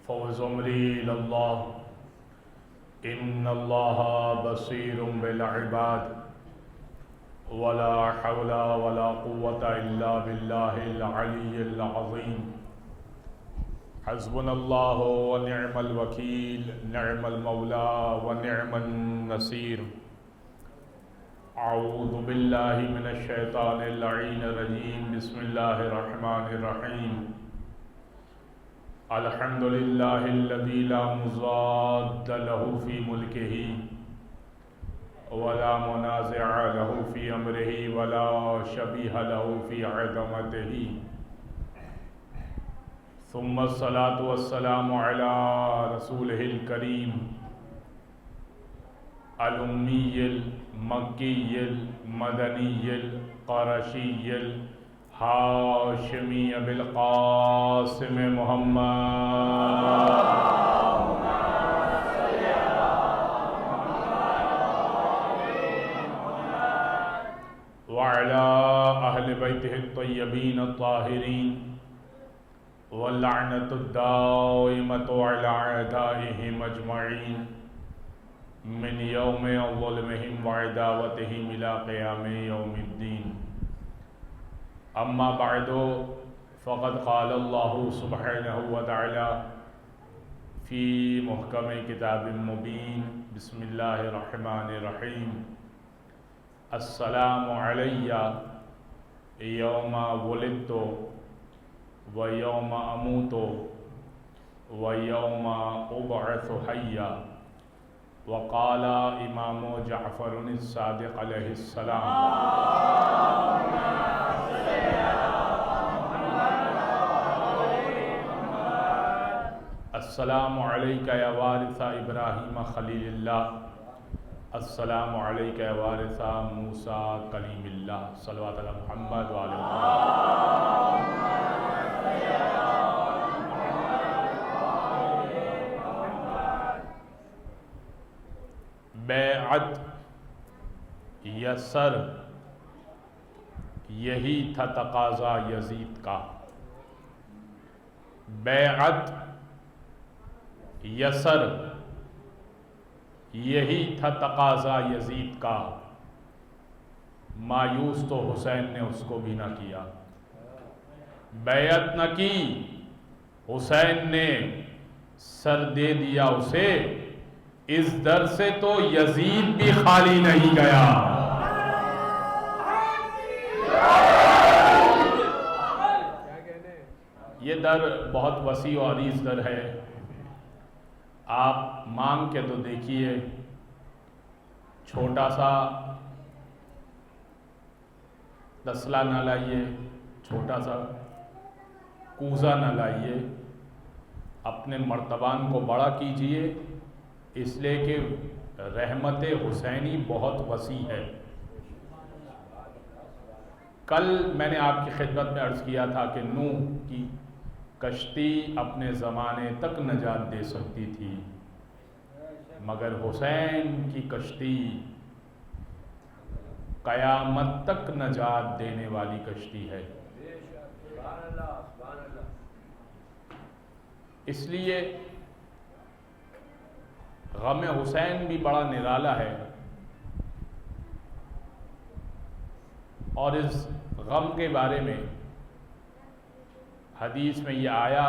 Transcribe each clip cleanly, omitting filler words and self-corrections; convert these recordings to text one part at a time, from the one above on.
فوز امری اللہ ان اللہ بصیر بالعباد ولا حول ولا قوة الا باللہ العلی العظیم حسبنا اللہ ونعم الوکیل نعم المولا ونعم النصیر اعوذ باللہ من الشیطان اللعین الرجیم بسم اللہ الرحمن الرحیم الحمد للہ الذی لا مضاد له فی ملکہ ولا منازع له فی امرہ ولا شبیہ له فی عظمتہ ثم الصلاة والسلام علی رسولہ الکریم الأمی المکی المدنی القرشی الحاشمی بالقاسم محمد وعلى أهل بيته الطيبين الطاهرين واللعنة الدائمة على أعدائهم أجمعين من يوم ظلمهم وعداوتهم إلى قيام يوم الدين أما بعد فقد قال الله سبحانه وتعالى في محكم كتاب مبين بسم الله الرحمن الرحيم السلام علی یوم ولدت ویوم اموت ویوم ابعث حیا وقال امام جعفر الصادق علیہ السلام السلام علیک یا وارث ابراہیم خلیل اللہ السلام علیکہ یا وارث موسیٰ کلیم اللہ صلوات علی محمد وعلی بیعت یسر یہی تھا تقاضا یزید کا بیعت یسر یہی تھا تقاضا یزید کا مایوس تو حسین نے اس کو بھی نہ کیا بیعت نہ کی حسین نے سر دے دیا اسے اس در سے تو یزید بھی خالی نہیں گیا یہ در بہت وسیع و عریض در ہے آپ مانگ کے تو دیکھیے چھوٹا سا تسلا نہ لائیے چھوٹا سا کوزہ نہ لائیے اپنے مرتبان کو بڑا کیجئے اس لیے کہ رحمت حسینی بہت وسیع ہے کل میں نے آپ کی خدمت میں عرض کیا تھا کہ نوح کی کشتی اپنے زمانے تک نجات دے سکتی تھی مگر حسین کی کشتی قیامت تک نجات دینے والی کشتی ہے اس لیے غم حسین بھی بڑا نرالا ہے اور اس غم کے بارے میں حدیث میں یہ آیا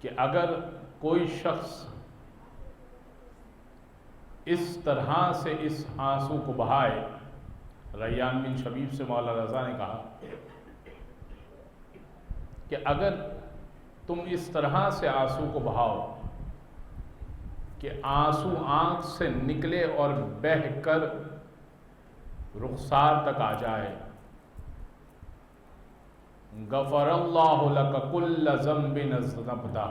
کہ اگر کوئی شخص اس طرح سے اس آنسو کو بہائے ریان بن شبیب سے مولا رضا نے کہا کہ اگر تم اس طرح سے آنسو کو بہاؤ کہ آنسو آنکھ سے نکلے اور بہہ کر رخسار تک آ جائے غفر اللہ لک کل ذنب اذنبتہ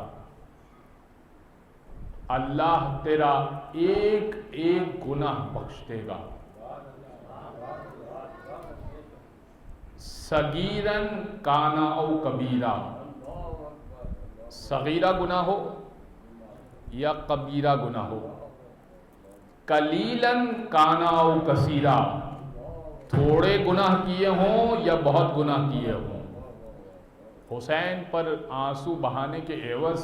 اللہ تیرا ایک ایک گناہ بخش دے گا صغیرن کانا او کبیرہ صغیرہ گناہ ہو یا کبیرہ گناہ ہو قلیلاً کانا او کثیرہ تھوڑے گناہ کیے ہوں یا بہت گناہ کیے ہوں حسین پر آنسو بہانے کے عوض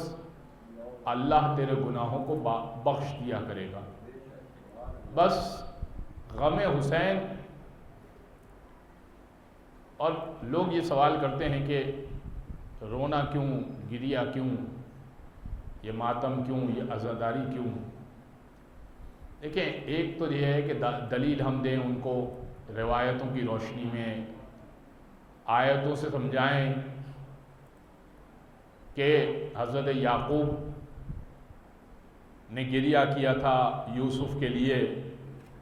اللہ تیرے گناہوں کو بخش دیا کرے گا. بس غم حسین. اور لوگ یہ سوال کرتے ہیں کہ رونا کیوں، گریا کیوں، یہ ماتم کیوں، یہ عزاداری کیوں؟ دیکھیں، ایک تو یہ ہے کہ دلیل ہم دیں ان کو روایتوں کی روشنی میں، آیتوں سے سمجھائیں کہ حضرت یعقوب نے گریہ کیا تھا یوسف کے لیے،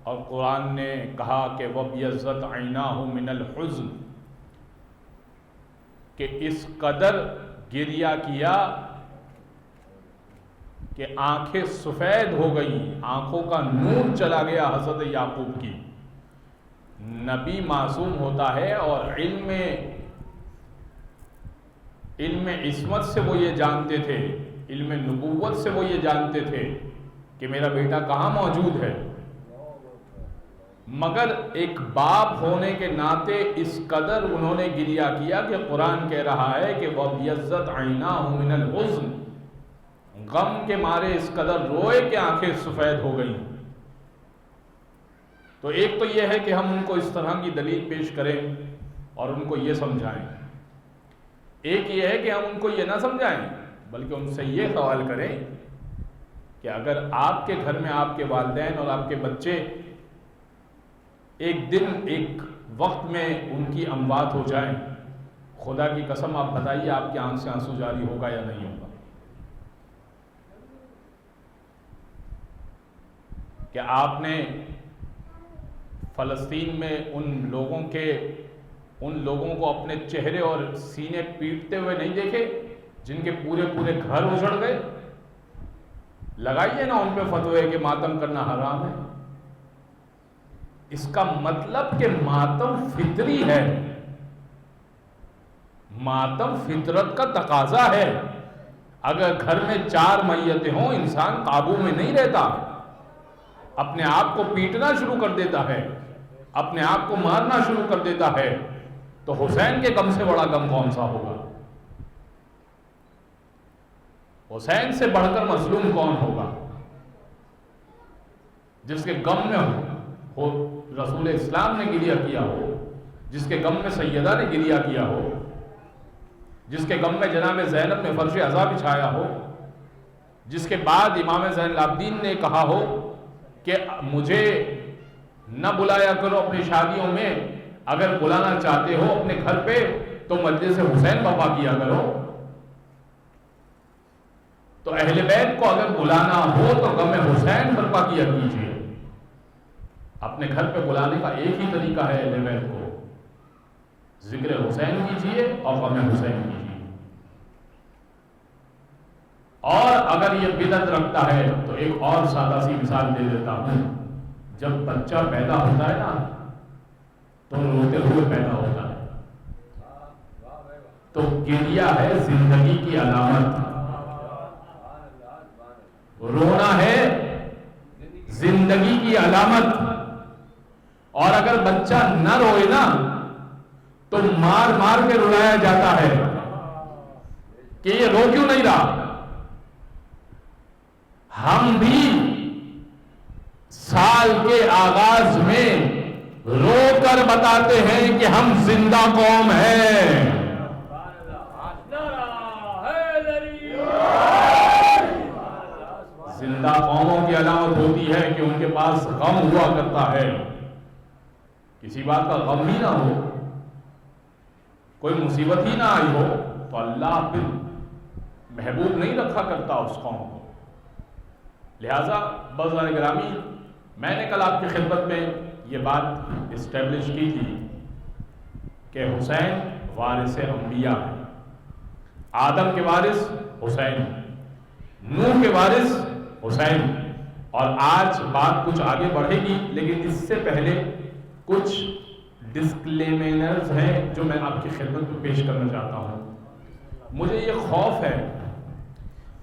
اور قرآن نے کہا کہ وَبْيَضَّتْ عَيْنَاهُ مِنَ الْحُزْنِ، کہ اس قدر گریہ کیا کہ آنکھیں سفید ہو گئیں، آنکھوں کا نور چلا گیا حضرت یعقوب کی. نبی معصوم ہوتا ہے اور علم عصمت سے وہ یہ جانتے تھے، علم نبوت سے وہ یہ جانتے تھے کہ میرا بیٹا کہاں موجود ہے، مگر ایک باپ ہونے کے ناطے اس قدر انہوں نے گریہ کیا کہ قرآن کہہ رہا ہے کہ وَبْيَضَّتْ عَيْنَاهُ مِنَ الْحُزْنِ، غم کے مارے اس قدر روئے کہ آنکھیں سفید ہو گئیں. تو ایک تو یہ ہے کہ ہم ان کو اس طرح کی دلیل پیش کریں اور ان کو یہ سمجھائیں. ایک یہ ہے کہ ہم ان کو یہ نہ سمجھائیں بلکہ ان سے یہ سوال کریں کہ اگر آپ کے گھر میں آپ کے والدین اور آپ کے بچے ایک دن ایک وقت میں ان کی اموات ہو جائیں، خدا کی قسم آپ بتائیے آپ کی آنکھ سے آنسو جاری ہوگا یا نہیں ہوگا؟ کہ آپ نے فلسطین میں ان لوگوں کو اپنے چہرے اور سینے پیٹتے ہوئے نہیں دیکھے جن کے پورے گھر اجڑ گئے؟ لگائیے نا ان پہ فتوے کہ ماتم کرنا حرام ہے. اس کا مطلب کہ ماتم فطری ہے، ماتم فطرت کا تقاضا ہے. اگر گھر میں 4 میتیں ہوں انسان قابو میں نہیں رہتا، اپنے آپ کو پیٹنا شروع کر دیتا ہے، اپنے آپ کو مارنا شروع کر دیتا ہے. تو حسین کے غم سے بڑا غم کون سا ہوگا؟ حسین سے بڑھ کر مظلوم کون ہوگا؟ جس کے غم میں ہو رسول اسلام نے گریہ کیا ہو، جس کے غم میں سیدہ نے گریہ کیا ہو، جس کے غم میں جناب زینب نے فرش عزا بچھایا ہو، جس کے بعد امام زین العابدین نے کہا ہو کہ مجھے نہ بلایا کرو اپنی شادیوں میں، اگر بلانا چاہتے ہو اپنے گھر پہ تو مجلس حسین برپا کیا کرو. تو اہل بیت کو اگر بلانا ہو تو غم حسین برپا کیا کیجیے. اپنے گھر پہ بلانے کا ایک ہی طریقہ ہے اہل بیت کو، ذکر حسین کیجیے اور غم حسین کیجیے. اور اگر یہ بدعت رکھتا ہے تو ایک اور سادہ سی مثال دے دیتا ہوں. جب بچہ پیدا ہوتا ہے نا تو روتے ہوئے پیدا ہوتا ہے، تو گریہ ہے زندگی کی علامت، رونا ہے زندگی کی علامت. اور اگر بچہ نہ روئے نا تو مار مار کے رلایا جاتا ہے کہ یہ رو کیوں نہیں رہا. ہم بھی سال کے آغاز میں رو کر بتاتے ہیں کہ ہم زندہ قوم ہیں. زندہ قوموں کی علامت ہوتی ہے کہ ان کے پاس غم ہوا کرتا ہے. کسی بات کا غم ہی نہ ہو، کوئی مصیبت ہی نہ آئی ہو تو اللہ پھر محبوب نہیں رکھا کرتا اس قوم کو. لہذا بزرگان گرامی، میں نے کل آپ کی خدمت میں یہ بات اسٹیبلش کی تھی کہ حسین وارث انبیاء ہے. آدم کے وارث حسین، نوح کے وارث حسین. اور آج بات کچھ آگے بڑھے گی لیکن اس سے پہلے کچھ ڈسکلیمرز ہیں جو میں آپ کی خدمت میں پیش کرنا چاہتا ہوں. مجھے یہ خوف ہے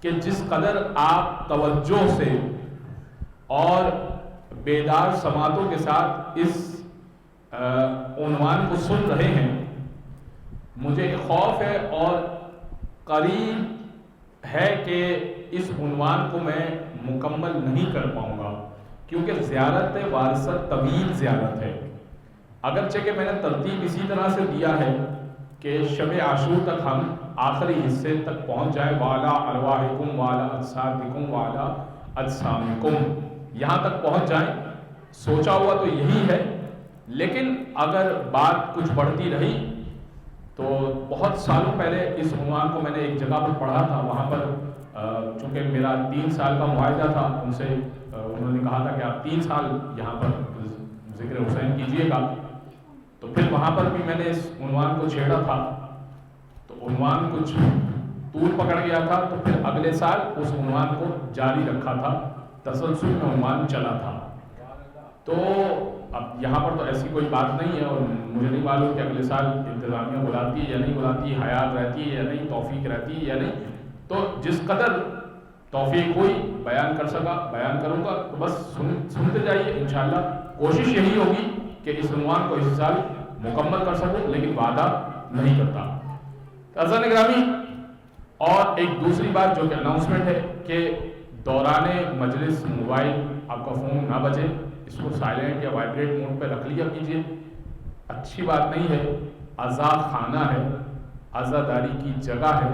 کہ جس قدر آپ توجہ سے اور بیدار سماعتوں کے ساتھ اس عنوان کو سن رہے ہیں، مجھے خوف ہے اور قریب ہے کہ اس عنوان کو میں مکمل نہیں کر پاؤں گا، کیونکہ زیارت وارثہ طویل زیارت ہے، اگرچہ کہ میں نے ترتیب اسی طرح سے دیا ہے کہ شب عاشور تک ہم آخری حصے تک پہنچ جائیں، والا ارواحکم والا اجسادکم والا اجسامکم، یہاں تک پہنچ جائیں۔ سوچا ہوا تو یہی ہے، لیکن اگر بات کچھ بڑھتی رہی تو بہت سالوں پہلے اس عنوان کو میں نے ایک جگہ پر پڑھا تھا، وہاں پر چونکہ میرا 3 سال کا معاہدہ تھا ان سے، انہوں نے کہا تھا کہ آپ 3 سال یہاں پر ذکر حسین کیجئے گا، تو پھر وہاں پر بھی میں نے اس عنوان کو چھیڑا تھا، تو عنوان کچھ طول پکڑ گیا تھا، تو پھر اگلے سال اس عنوان کو جاری رکھا تھا، تسلسل میں عنوان چلا تھا۔ تو اب یہاں پر تو ایسی کوئی بات نہیں ہے، اور مجھے نہیں معلوم کہ اگلے سال انتظامیہ بلاتی ہے یا نہیں بلاتی، حیات رہتی ہے یا نہیں، توفیق رہتی ہے یا نہیں، تو جس قدر توفیق ہوئی بیان کر سکا بیان کروں گا، تو بس سنتے جائیے، انشاءاللہ کوشش یہی ہوگی کہ اس عنوان کو اس سال مکمل کر سکوں، لیکن وعدہ نہیں کرتا۔ عزیزان گرامی، اور ایک دوسری بات جو کہ اناؤنسمنٹ ہے کہ دوران مجلس موبائل آپ کا فون نہ بجے، اس کو سائلنٹ یا وائبریٹ موڈ پہ رکھ لیا کیجیے، اچھی بات نہیں ہے، عزا خانہ ہے، عزاداری کی جگہ ہے،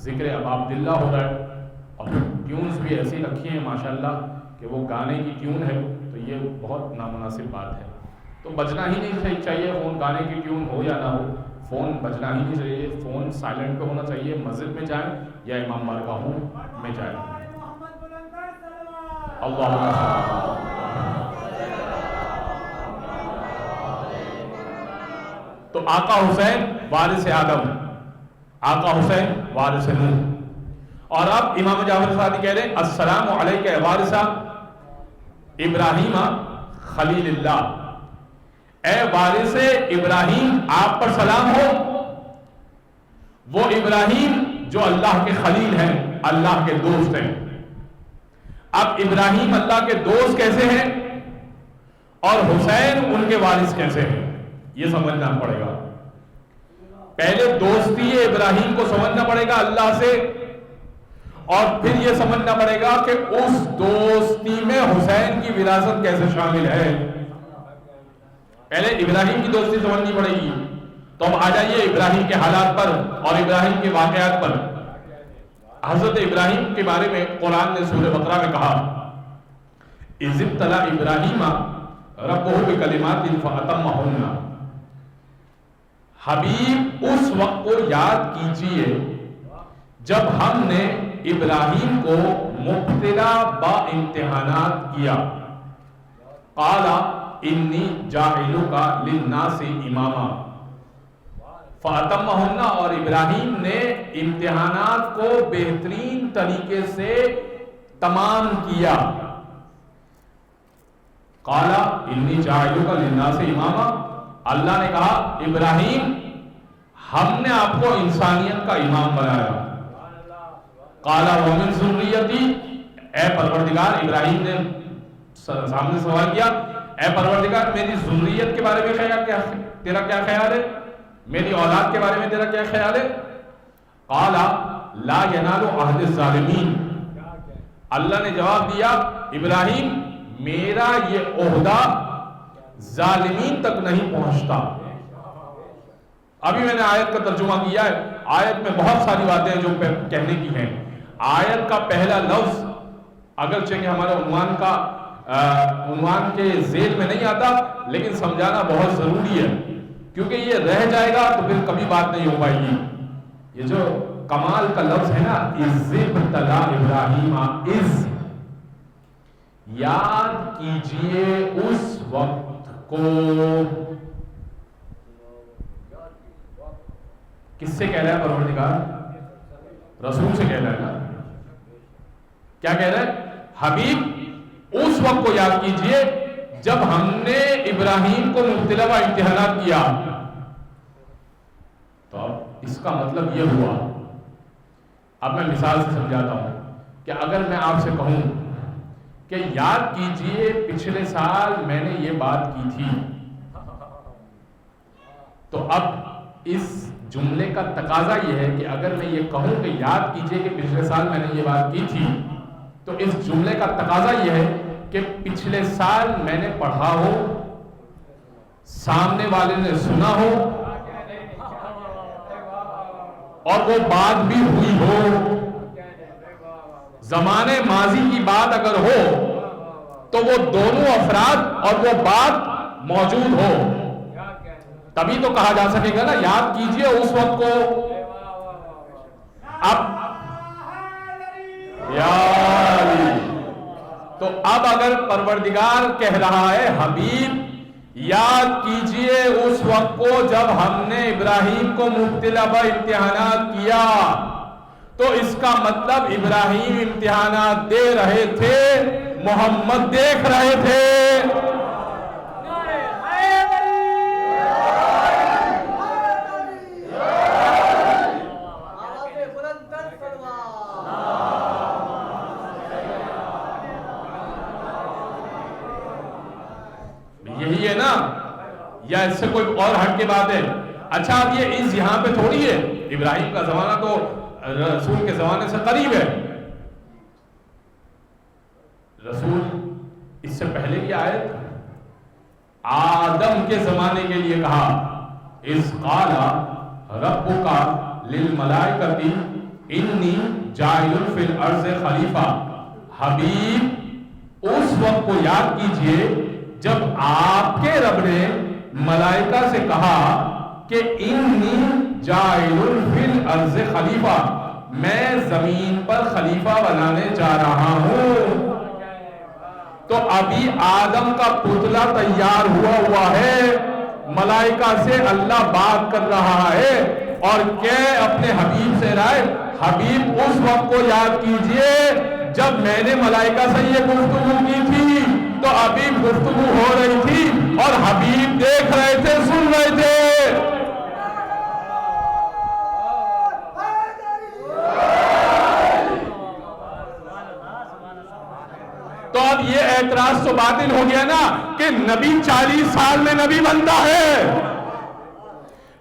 ذکر ابا عبداللہ ہو رہا ہے، اور ٹیونز بھی ایسی رکھی ہیں ماشاءاللہ کہ وہ گانے کی ٹیون ہے، تو یہ بہت نامناسب بات ہے، تو بجنا ہی نہیں چاہیے فون، گانے کی ٹیون ہو یا نہ ہو، فون بجنا ہی نہیں چاہیے، فون سائلنٹ پہ ہونا چاہیے، مسجد میں جائیں یا امام بارگاہوں میں جائیں۔ اللہ تو آقا حسین وارث آدم، آقا حسین وارث نوح، اور اب امام جعفر صادق کہہ رہے ہیں السلام علیکہ وارث ابراہیم خلیل اللہ، اے وارث ابراہیم آپ پر سلام ہو، وہ ابراہیم جو اللہ کے خلیل ہیں، اللہ کے دوست ہیں۔ اب ابراہیم اللہ کے دوست کیسے ہیں اور حسین ان کے وارث کیسے ہیں، یہ سمجھنا پڑے گا۔ پہلے دوستی ابراہیم کو سمجھنا پڑے گا اللہ سے، اور پھر یہ سمجھنا پڑے گا کہ اس دوستی میں حسین کی وراثت کیسے شامل ہے۔ پہلے ابراہیم کی دوستی سمجھنی پڑے گی، تو اب آ جائیے ابراہیم کے حالات پر اور ابراہیم کے واقعات پر۔ حضرت ابراہیم کے بارے میں قرآن نے سورہ بقرہ میں کہا اذ ابتلی ابراہیم ربہ بکلمات فاتمہن، حبیب اس وقت کو یاد کیجئے جب ہم نے ابراہیم کو مبتلا با امتحانات کیا، قال انی جاعلک للناس اماما، فاتمہن، اور ابراہیم نے امتحانات کو بہترین طریقے سے تمام کیا۔ قال انی جاعلک للناس اماما، اللہ نے کہا ابراہیم ہم نے آپ کو انسانیت کا امام بنایا۔ قال ومن ذریتی، اے پروردگار، ابراہیم نے سامنے سوال کیا، اے پروردگار میری ذریت کے بارے میں تیرا کیا خیال ہے، میری اولاد کے بارے میں تیرا کیا خیال ہے؟ قال لا ینال عہد الظالمین، اللہ نے جواب دیا ابراہیم میرا یہ عہدہ ظالمین تک نہیں پہنچتا۔ ابھی میں نے آیت کا ترجمہ کیا ہے، آیت میں بہت ساری باتیں جو کہنے کی ہیں۔ آیت کا پہلا لفظ اگرچہ کہ ہمارے عنوان کے ذیل میں نہیں آتا، لیکن سمجھانا بہت ضروری ہے، کیونکہ یہ رہ جائے گا تو پھر کبھی بات نہیں ہو پائے گی۔ یہ جو کمال کا لفظ ہے نا، اذ ابتلی ابراہیم، اذ، یاد کیجئے اس وقت کو، کس سے کہہ رہا ہے پروردگار؟ رسول سے کہہ رہا ہے نا۔ کیا کہہ رہا ہے؟ حبیب اس وقت کو یاد کیجئے جب ہم نے ابراہیم کو مبتلا و امتحانات کیا۔ تو اب اس کا مطلب یہ ہوا، اب میں مثال سے سمجھاتا ہوں کہ اگر میں آپ سے کہوں کہ یاد کیجئے پچھلے سال میں نے یہ بات کی تھی، تو اب اس جملے کا تقاضا یہ ہے کہ اگر میں یہ کہوں کہ یاد کیجئے کہ پچھلے سال میں نے یہ بات کی تھی، تو اس جملے کا تقاضا یہ ہے کہ پچھلے سال میں نے پڑھا ہو، سامنے والے نے سنا ہو، اور وہ بات بھی ہوئی ہو۔ زمانے ماضی کی بات اگر ہو تو وہ دونوں افراد اور وہ بات موجود ہو، تبھی تو کہا جا سکے گا نا یاد کیجئے اس وقت کو۔ تو اب اگر پروردگار کہہ رہا ہے حبیب یاد کیجئے اس وقت کو جب ہم نے ابراہیم کو مبتلا امتحانات کیا، تو اس کا مطلب ابراہیم امتحانات دے رہے تھے، محمد دیکھ رہے تھے۔ یہی ہے نا، یا اس سے کوئی اور ہٹ کے بات ہے؟ اچھا اب یہ اس یہاں پہ تھوڑی ہے، ابراہیم کا زمانہ تو رسول کے زمانے سے قریب ہے۔ رسول اس سے پہلے کی آیت آدم کے زمانے کے لیے کہا، اذ قال ربک للملائکۃ انی جاعل فی الارض خلیفہ۔ حبیب اس وقت کو یاد کیجئے جب آپ کے رب نے ملائکہ سے کہا کہ انی جاعل فی الارض خلیفہ، میں زمین پر خلیفہ بنانے جا رہا ہوں۔ تو ابھی آدم کا پتلا تیار ہوا ہے، ملائکہ سے اللہ بات کر رہا ہے اور کہ اپنے حبیب سے رائے، حبیب اس وقت کو یاد کیجئے جب میں نے ملائکہ سے یہ گفتگو کی تھی، تو ابھی گفتگو ہو رہی تھی اور حبیب دیکھ رہے تھے، سن رہے تھے۔ تو اب یہ اعتراض تو باطل ہو گیا نا کہ نبی 40 سال میں نبی بنتا ہے۔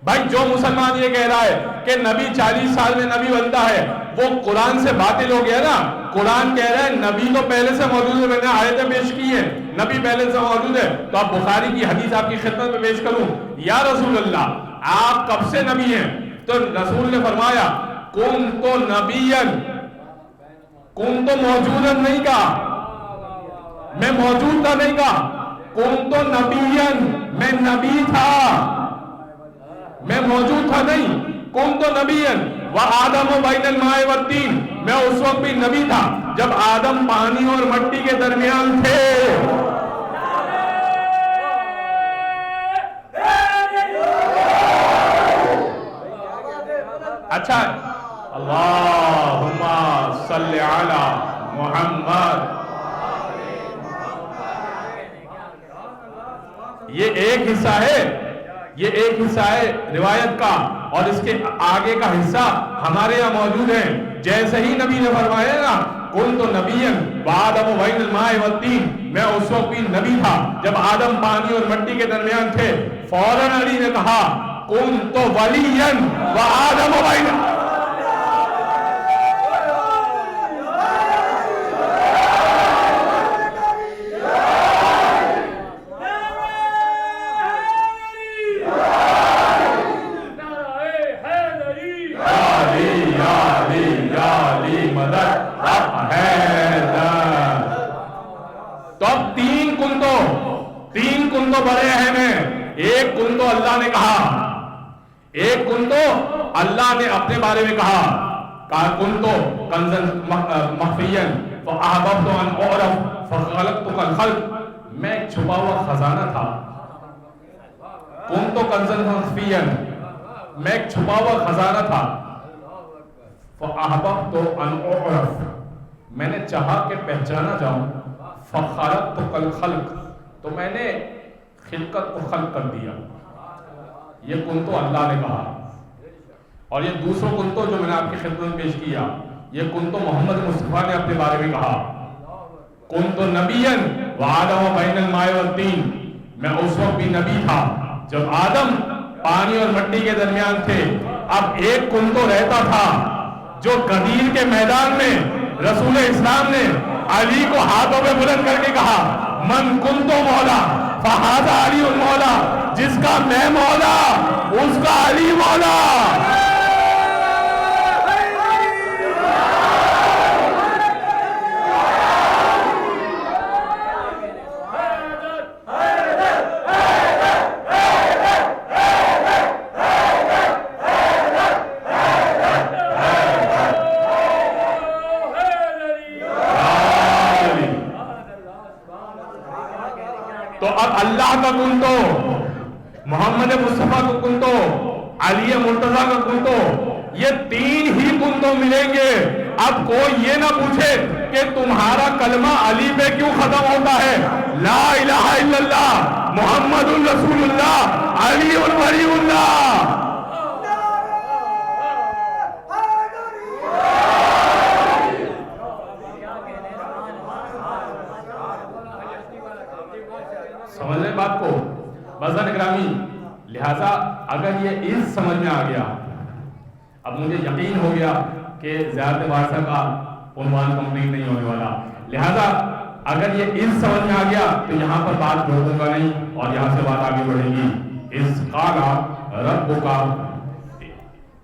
بھائی جو مسلمان یہ کہہ رہا ہے کہ نبی 40 سال میں نبی بنتا ہے، وہ قرآن سے باطل ہو گیا نا۔ قرآن کہہ رہا ہے نبی تو پہلے سے موجود ہے، میں نے آیتیں پیش کی ہیں، نبی پہلے سے موجود ہے۔ تو اب بخاری کی حدیث آپ کی خدمت میں پیش کروں، یا رسول اللہ آپ کب سے نبی ہیں؟ تو رسول نے فرمایا کنت نبیا، کنت موجودا نہیں کہا، میں موجود تھا نہیں کہا، کنت نبیا میں نبی تھا، میں موجود تھا نہیں، کنت نبیا وآدم بین الماء والطین، میں اس وقت بھی نبی تھا جب آدم پانی اور مٹی کے درمیان تھے۔ اچھا اللہم صلی علی محمد، یہ ایک حصہ ہے، یہ ایک حصہ ہے روایت کا، اور اس کے آگے کا حصہ ہمارے یہاں موجود ہے۔ جیسے ہی نبی نے فرمایا نا کنت نبیا وآدم بین الماء والطین، میں اس وقت بھی نبی تھا جب آدم پانی اور مٹی کے درمیان تھے، فوراً علی نے کہا کنت ولیا وآدم بین، بڑے اہم ہیں۔ ایک کن تو اللہ نے کہا، ایک کن تو اللہ نے اپنے بارے میں کہا کن تو کنزا مخفیا فاحببت ان اعرف فخلقتک الخلق، میں ایک چھپا ہوا خزانہ تھا، کن تو کنزا مخفیا، میں ایک چھپا ہوا خزانہ تھا، فاحببت ان اعرف، میں نے چاہا کہ پہچانا جاؤں، فخلقتک الخلق، تو میں نے خلقت کو خلق کر دیا۔ یہ کن تو اللہ نے کہا، اور یہ دوسروں کن تو جو میں نے آپ کی خدمت میں پیش کیا، یہ کن تو محمد مصطفیٰ نے اپنے بارے میں کہا کن تو نبیا وآدم بین الماء والطین، میں اس وقت بھی نبی تھا جب آدم پانی اور مٹی کے درمیان تھے. اب ایک کنتو رہتا تھا جو غدیر کے میدان میں رسول اسلام نے علی کو ہاتھوں میں بلند کر کے کہا من کنتو مولا فہذا علی مولا, جس کا میں مولا اس کا علی مولا. تو اب اللہ کا کنتو, محمد مصطفیٰ کا کنتو, علی مرتضیٰ کا کنتو, یہ تین ہی کنتو ملیں گے. اب کوئی یہ نہ پوچھے کہ تمہارا کلمہ علی پہ کیوں ختم ہوتا ہے. لا الہ الا اللہ محمد رسول اللہ علی ولی اللہ. سمجھ لیں بات کو بزن اکرامی. لہذا اگر یہ اس سمجھ میں آ گیا, اب مجھے یقین ہو گیا کہ زیادہ وارثہ کا عنوان کمپلیٹ نہیں ہونے والا, لہذا اگر یہ اس سمجھ میں آ گیا تو یہاں پر بات روکوں گا نہیں اور یہاں سے بات آگے بڑھے گی. اس قالا ربک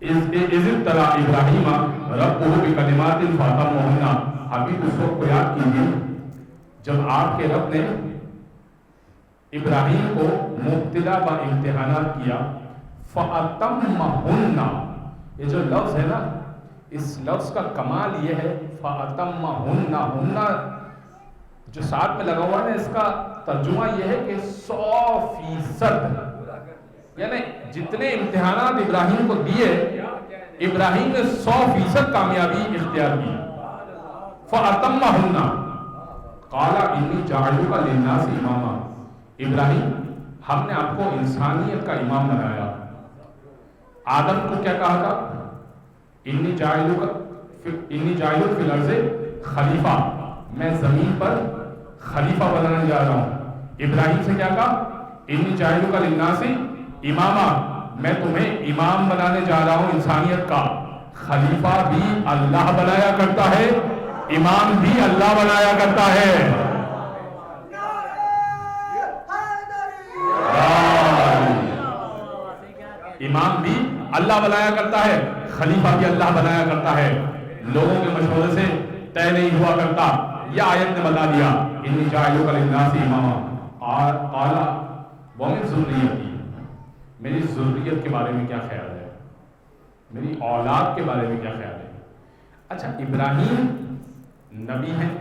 اذ ابتلی ابراہیم ربہ بکلمات فاتمہن. ابھی اس وقت کو یاد کیجیے جب آپ کے رب نے ابراہیم کو مبتلا با امتحانات کیا. فَأَتَمَّهُنَّ, یہ جو لفظ ہے نا, اس لفظ کا کمال یہ ہے فَأَتَمَّهُنَّ, ہنہ جو ساتھ میں لگا ہوا ہے, اس کا ترجمہ یہ ہے کہ 100%, یعنی جتنے امتحانات ابراہیم کو دیے ابراہیم نے 100% کامیابی اختیار کی. فَأَتَمَّهُنَّ قَالَ إِنِّي جَعَلُكَ لِلنَّاسِ إِمَامًا. ابراہیم ہم نے آپ کو انسانیت کا امام بنایا. آدم کو کیا کہا تھا؟ انی جاعل فی الارض خلیفہ, میں زمین پر خلیفہ بنانے جا رہا ہوں. ابراہیم سے کیا کہا؟ انی جاعلک للناس اماما, میں تمہیں امام بنانے جا رہا ہوں انسانیت کا. خلیفہ بھی اللہ بنایا کرتا ہے, امام بھی اللہ بنایا کرتا ہے. امام بھی اللہ بنایا کرتا ہے, خلیفہ بھی اللہ بنایا کرتا ہے. لوگوں کے مشورے سے طے نہیں ہوا کرتا. یہ آیت نے بتا دیا انی جاعلک للناس اماما. اور قال ومن ذریتی, میری ذریت کے بارے میں کیا خیال ہے, میری اولاد کے بارے میں کیا خیال ہے. اچھا, ابراہیم نبی ہیں,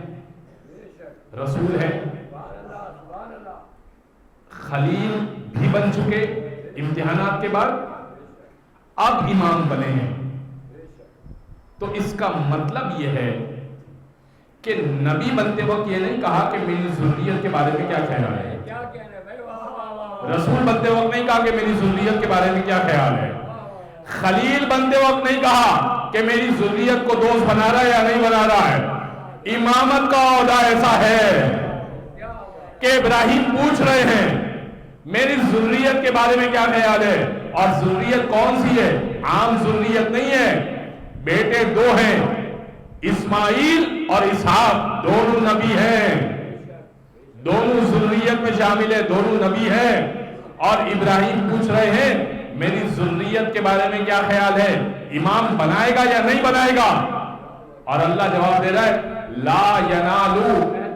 رسول ہیں, خلیل بھی بن چکے امتحانات کے بعد, اب امام بنے ہیں. تو اس کا مطلب یہ ہے کہ نبی بنتے وقت یہ نہیں کہا کہ میری ذریت کے بارے میں کیا خیال ہے. رسول بنتے وقت نہیں کہا کہ میری ذریت کے بارے میں کیا خیال ہے. خلیل بنتے وقت نہیں کہا کہ میری ذریت کو دوست بنا رہا ہے یا نہیں بنا رہا ہے. امامت کا عہدہ ایسا ہے کہ ابراہیم پوچھ رہے ہیں میری ذریت کے بارے میں کیا خیال ہے. اور ذریت کون سی ہے؟ عام ذریت نہیں ہے. بیٹے دو ہیں, اسماعیل اور اسحاق, دونوں نبی ہیں, دونوں ذریت میں شامل ہے, دونوں نبی ہیں. اور ابراہیم پوچھ رہے ہیں میری ذریت کے بارے میں کیا خیال ہے, امام بنائے گا یا نہیں بنائے گا. اور اللہ جواب دے رہا ہے لا ینالو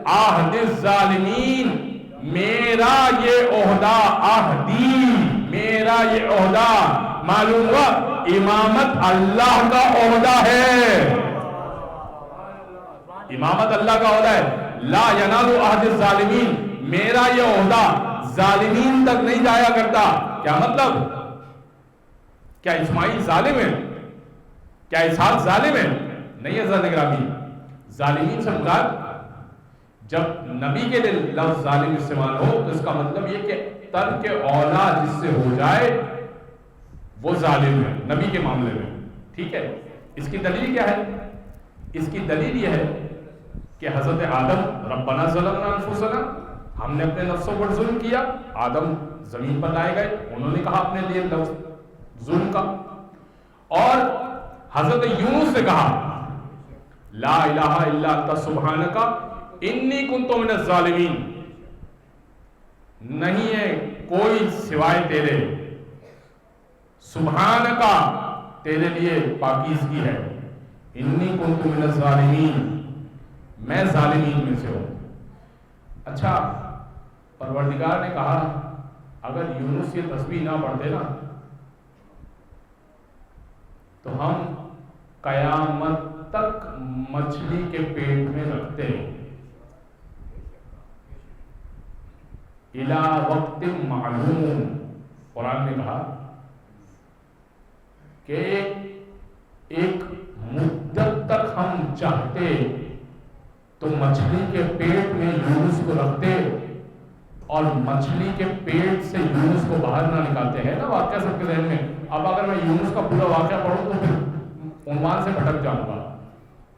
عہد الظالمین, میرا یہ عہدہ عہدی, میرا یہ عہدہ, معلوم ہوا امامت اللہ کا عہدہ ہے, امامت اللہ کا عہدہ ہے. لا ینال عہد الظالمین, میرا یہ عہدہ ظالمین تک نہیں جایا کرتا. کیا مطلب؟ کیا اسماعیل ظالم ہے؟ کیا اسحاق ظالم ہے؟ نہیں ہے. ذرا گرامی, ظالمین سے مراد جب نبی کے لیے لفظ ظالم استعمال ہو تو اس کا مطلب یہ کہ ترک اولا جس سے ہو جائے وہ ظالم ہے نبی کے معاملے میں. ٹھیک ہے. اس کی دلیل کیا ہے؟ اس کی دلیل یہ ہے کہ حضرت آدم ربنا ظلمنا انفسنا, ہم نے اپنے نفسوں پر ظلم کیا, آدم زمین پر لائے گئے، انہوں نے کہا اپنے لیے لفظ ظلم کا، اور حضرت یونس نے کہا لا الہ الا انت سبحانک انی کنت من الظالمین، نہیں ہے کوئی سوائے تیرے، سبحانک تیرے لیے پاکیزگی ہے، انی کنت من الظالمین میں ظالمین میں سے ہوں۔ اچھا، پروردگار نے کہا اگر یونس یہ تسبیح نہ پڑھتے نا تو ہم قیامت تک مچھلی کے پیٹ میں رکھتے، الی وقت معلوم۔ قرآن نے کہا کہ ایک مدت تک ہم چاہتے تو مچھلی کے پیٹ میں یونس کو رکھتے، اور مچھلی کے پیٹ سے یونس کو باہر نہ نکالتے ہیں نا واقعہ سب کے ذہن میں۔ اب اگر میں یونس کا پورا واقعہ پڑھوں تو پھر عنوان سے بھٹک جاؤں گا۔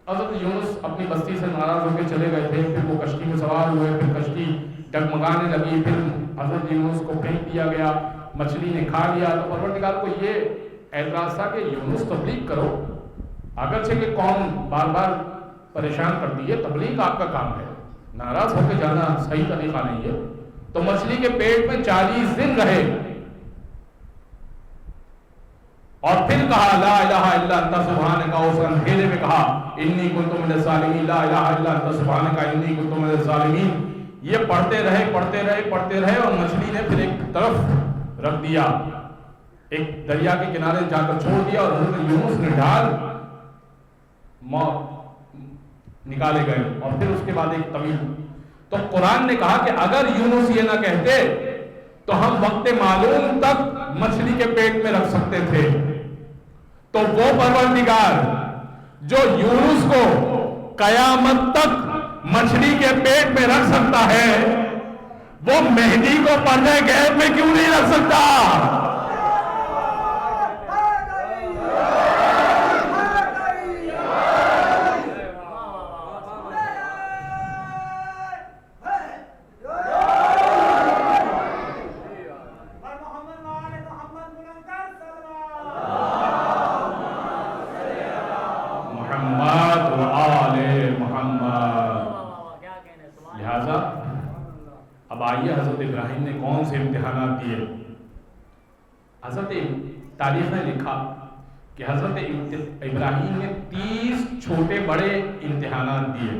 حضرت یونس اپنی بستی سے ناراض ہو کے چلے گئے تھے، پھر وہ کشتی میں سوار ہوئے، پھر کشتی ڈگمگانے لگی، پھر حضرت یونس کو پھینک دیا گیا، مچھلی نے کھا لیا۔ تو پروردگار کو یہ اعتراض تھا کہ یونس تبلیغ کرو، اگرچہ کہ قوم بار بار پریشان کرتی ہے، تبلیغ آپ کا کام ہے، ناراض ہو کے جانا صحیح طریقہ نہیں ہے۔ تو مچھلی کے پیٹ میں 40 دن رہے، اور پھر کہا لا الہ الا انت سبحانک، اس اندھیرے میں کہا انی کنت من الظالمین، لا الہ الا انت سبحانک انی کنت من الظالمین۔ یہ پڑھتے رہے پڑھتے رہے پڑھتے رہے، اور مچھلی نے پھر ایک طرف رکھ دیا، ایک دریا کے کنارے جا کر چھوڑ دیا، اور حضرت یونس نے ڈال نکالے گئے، اور پھر اس کے بعد ایک طویل۔ تو قرآن نے کہا کہ اگر یونس یہ نہ کہتے تو ہم وقت معلوم تک مچھلی کے پیٹ میں رکھ سکتے تھے۔ تو وہ پروردگار جو یونس کو قیامت تک مچھلی کے پیٹ میں رکھ سکتا ہے، وہ مہدی کو پردے غیب میں کیوں نہیں رکھ سکتا؟ اب آئیے حضرت ابراہیم نے کون سے امتحانات دیے۔ حضرت تاریخ نے لکھا کہ حضرت ابراہیم نے 30 چھوٹے بڑے امتحانات دیے،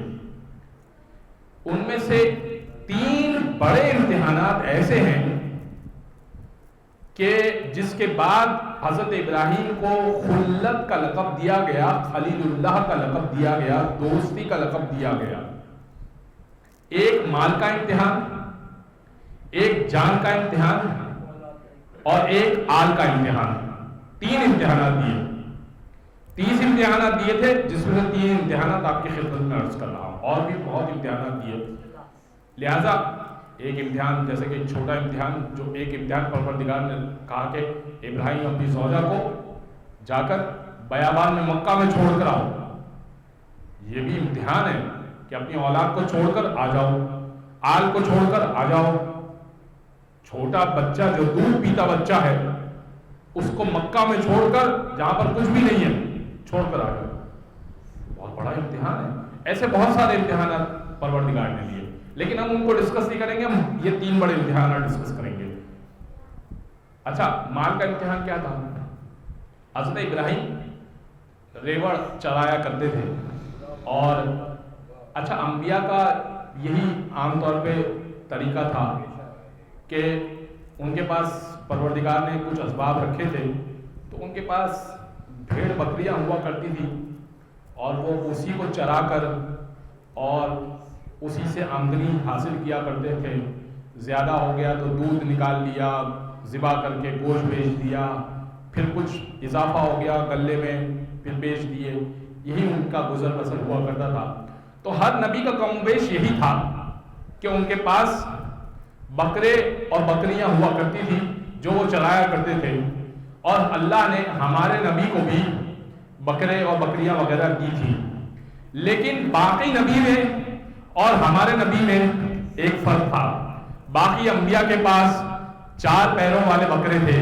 ان میں سے 3 بڑے امتحانات ایسے ہیں کہ جس کے بعد حضرت ابراہیم کو خلت کا لقب دیا گیا، خلیل اللہ کا لقب دیا گیا، دوستی کا لقب دیا گیا۔ ایک مال کا امتحان، ایک جان کا امتحان، اور ایک آل کا امتحان۔ 3 امتحانات دیے، 30 امتحانات دیے تھے، جس میں سے 3 امتحانات آپ کی خدمت میں عرض کر رہا ہوں، اور بھی بہت امتحانات دیے۔ لہذا ایک امتحان جیسے کہ چھوٹا امتحان، جو ایک امتحان پروردگار نے کہا کہ ابراہیم اپنی زوجہ کو جا کر بیابان میں مکہ میں چھوڑ کر آؤ، یہ بھی امتحان ہے کہ اپنی اولاد کو چھوڑ کر آ جاؤ، آل کو چھوڑ کر آ جاؤ۔ چھوٹا بچہ جو دودھ پیتا بچہ ہے، اس کو مکہ میں چھوڑ کر جہاں پر کچھ بھی نہیں ہے چھوڑ کر آ جاؤ، بہت بڑا امتحان ہے۔ ایسے بہت سارے امتحانات پروردگار نے دیے، لیکن ہم ان کو ڈسکس نہیں کریں گے، ہم یہ 3 بڑے امتحانات ڈسکس کریں گے۔ اچھا، مال کا امتحان کیا تھا؟ حضرت ابراہیم ریوڑ چرایا کرتے تھے، اور اچھا انبیاء کا یہی عام طور پہ طریقہ تھا کہ ان کے پاس پروردگار نے کچھ اسباب رکھے تھے، تو ان کے پاس بھیڑ بکریاں ہوا کرتی تھی، اور وہ اسی کو چرا کر اور اسی سے آمدنی حاصل کیا کرتے تھے۔ زیادہ ہو گیا تو دودھ نکال لیا، ذبح کر کے گوشت بیچ دیا، پھر کچھ اضافہ ہو گیا غلے میں پھر بیچ دیے، یہی ان کا گزر بسر ہوا کرتا تھا۔ تو ہر نبی کا کم و بیش یہی تھا کہ ان کے پاس بکرے اور بکریاں ہوا کرتی تھی جو وہ چرایا کرتے تھے، اور اللہ نے ہمارے نبی کو بھی بکرے اور بکریاں وغیرہ دی تھی۔ لیکن باقی نبی میں اور ہمارے نبی میں ایک فرق تھا۔ باقی انبیاء کے پاس 4 پیروں والے بکرے تھے،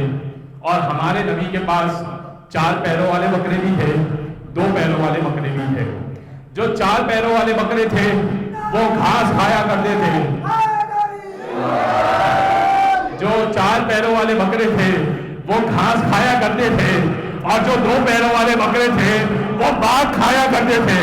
اور ہمارے نبی کے پاس 4 پیروں والے بکرے بھی تھے، 2 پیروں والے بکرے بھی تھے۔ جو 4 پیروں والے بکرے تھے وہ گھاس کھایا کرتے تھے، جو 4 پیروں والے بکرے تھے وہ گھاس کھایا کرتے تھے، اور جو 2 پیروں والے بکرے تھے وہ باغ کھایا کرتے تھے۔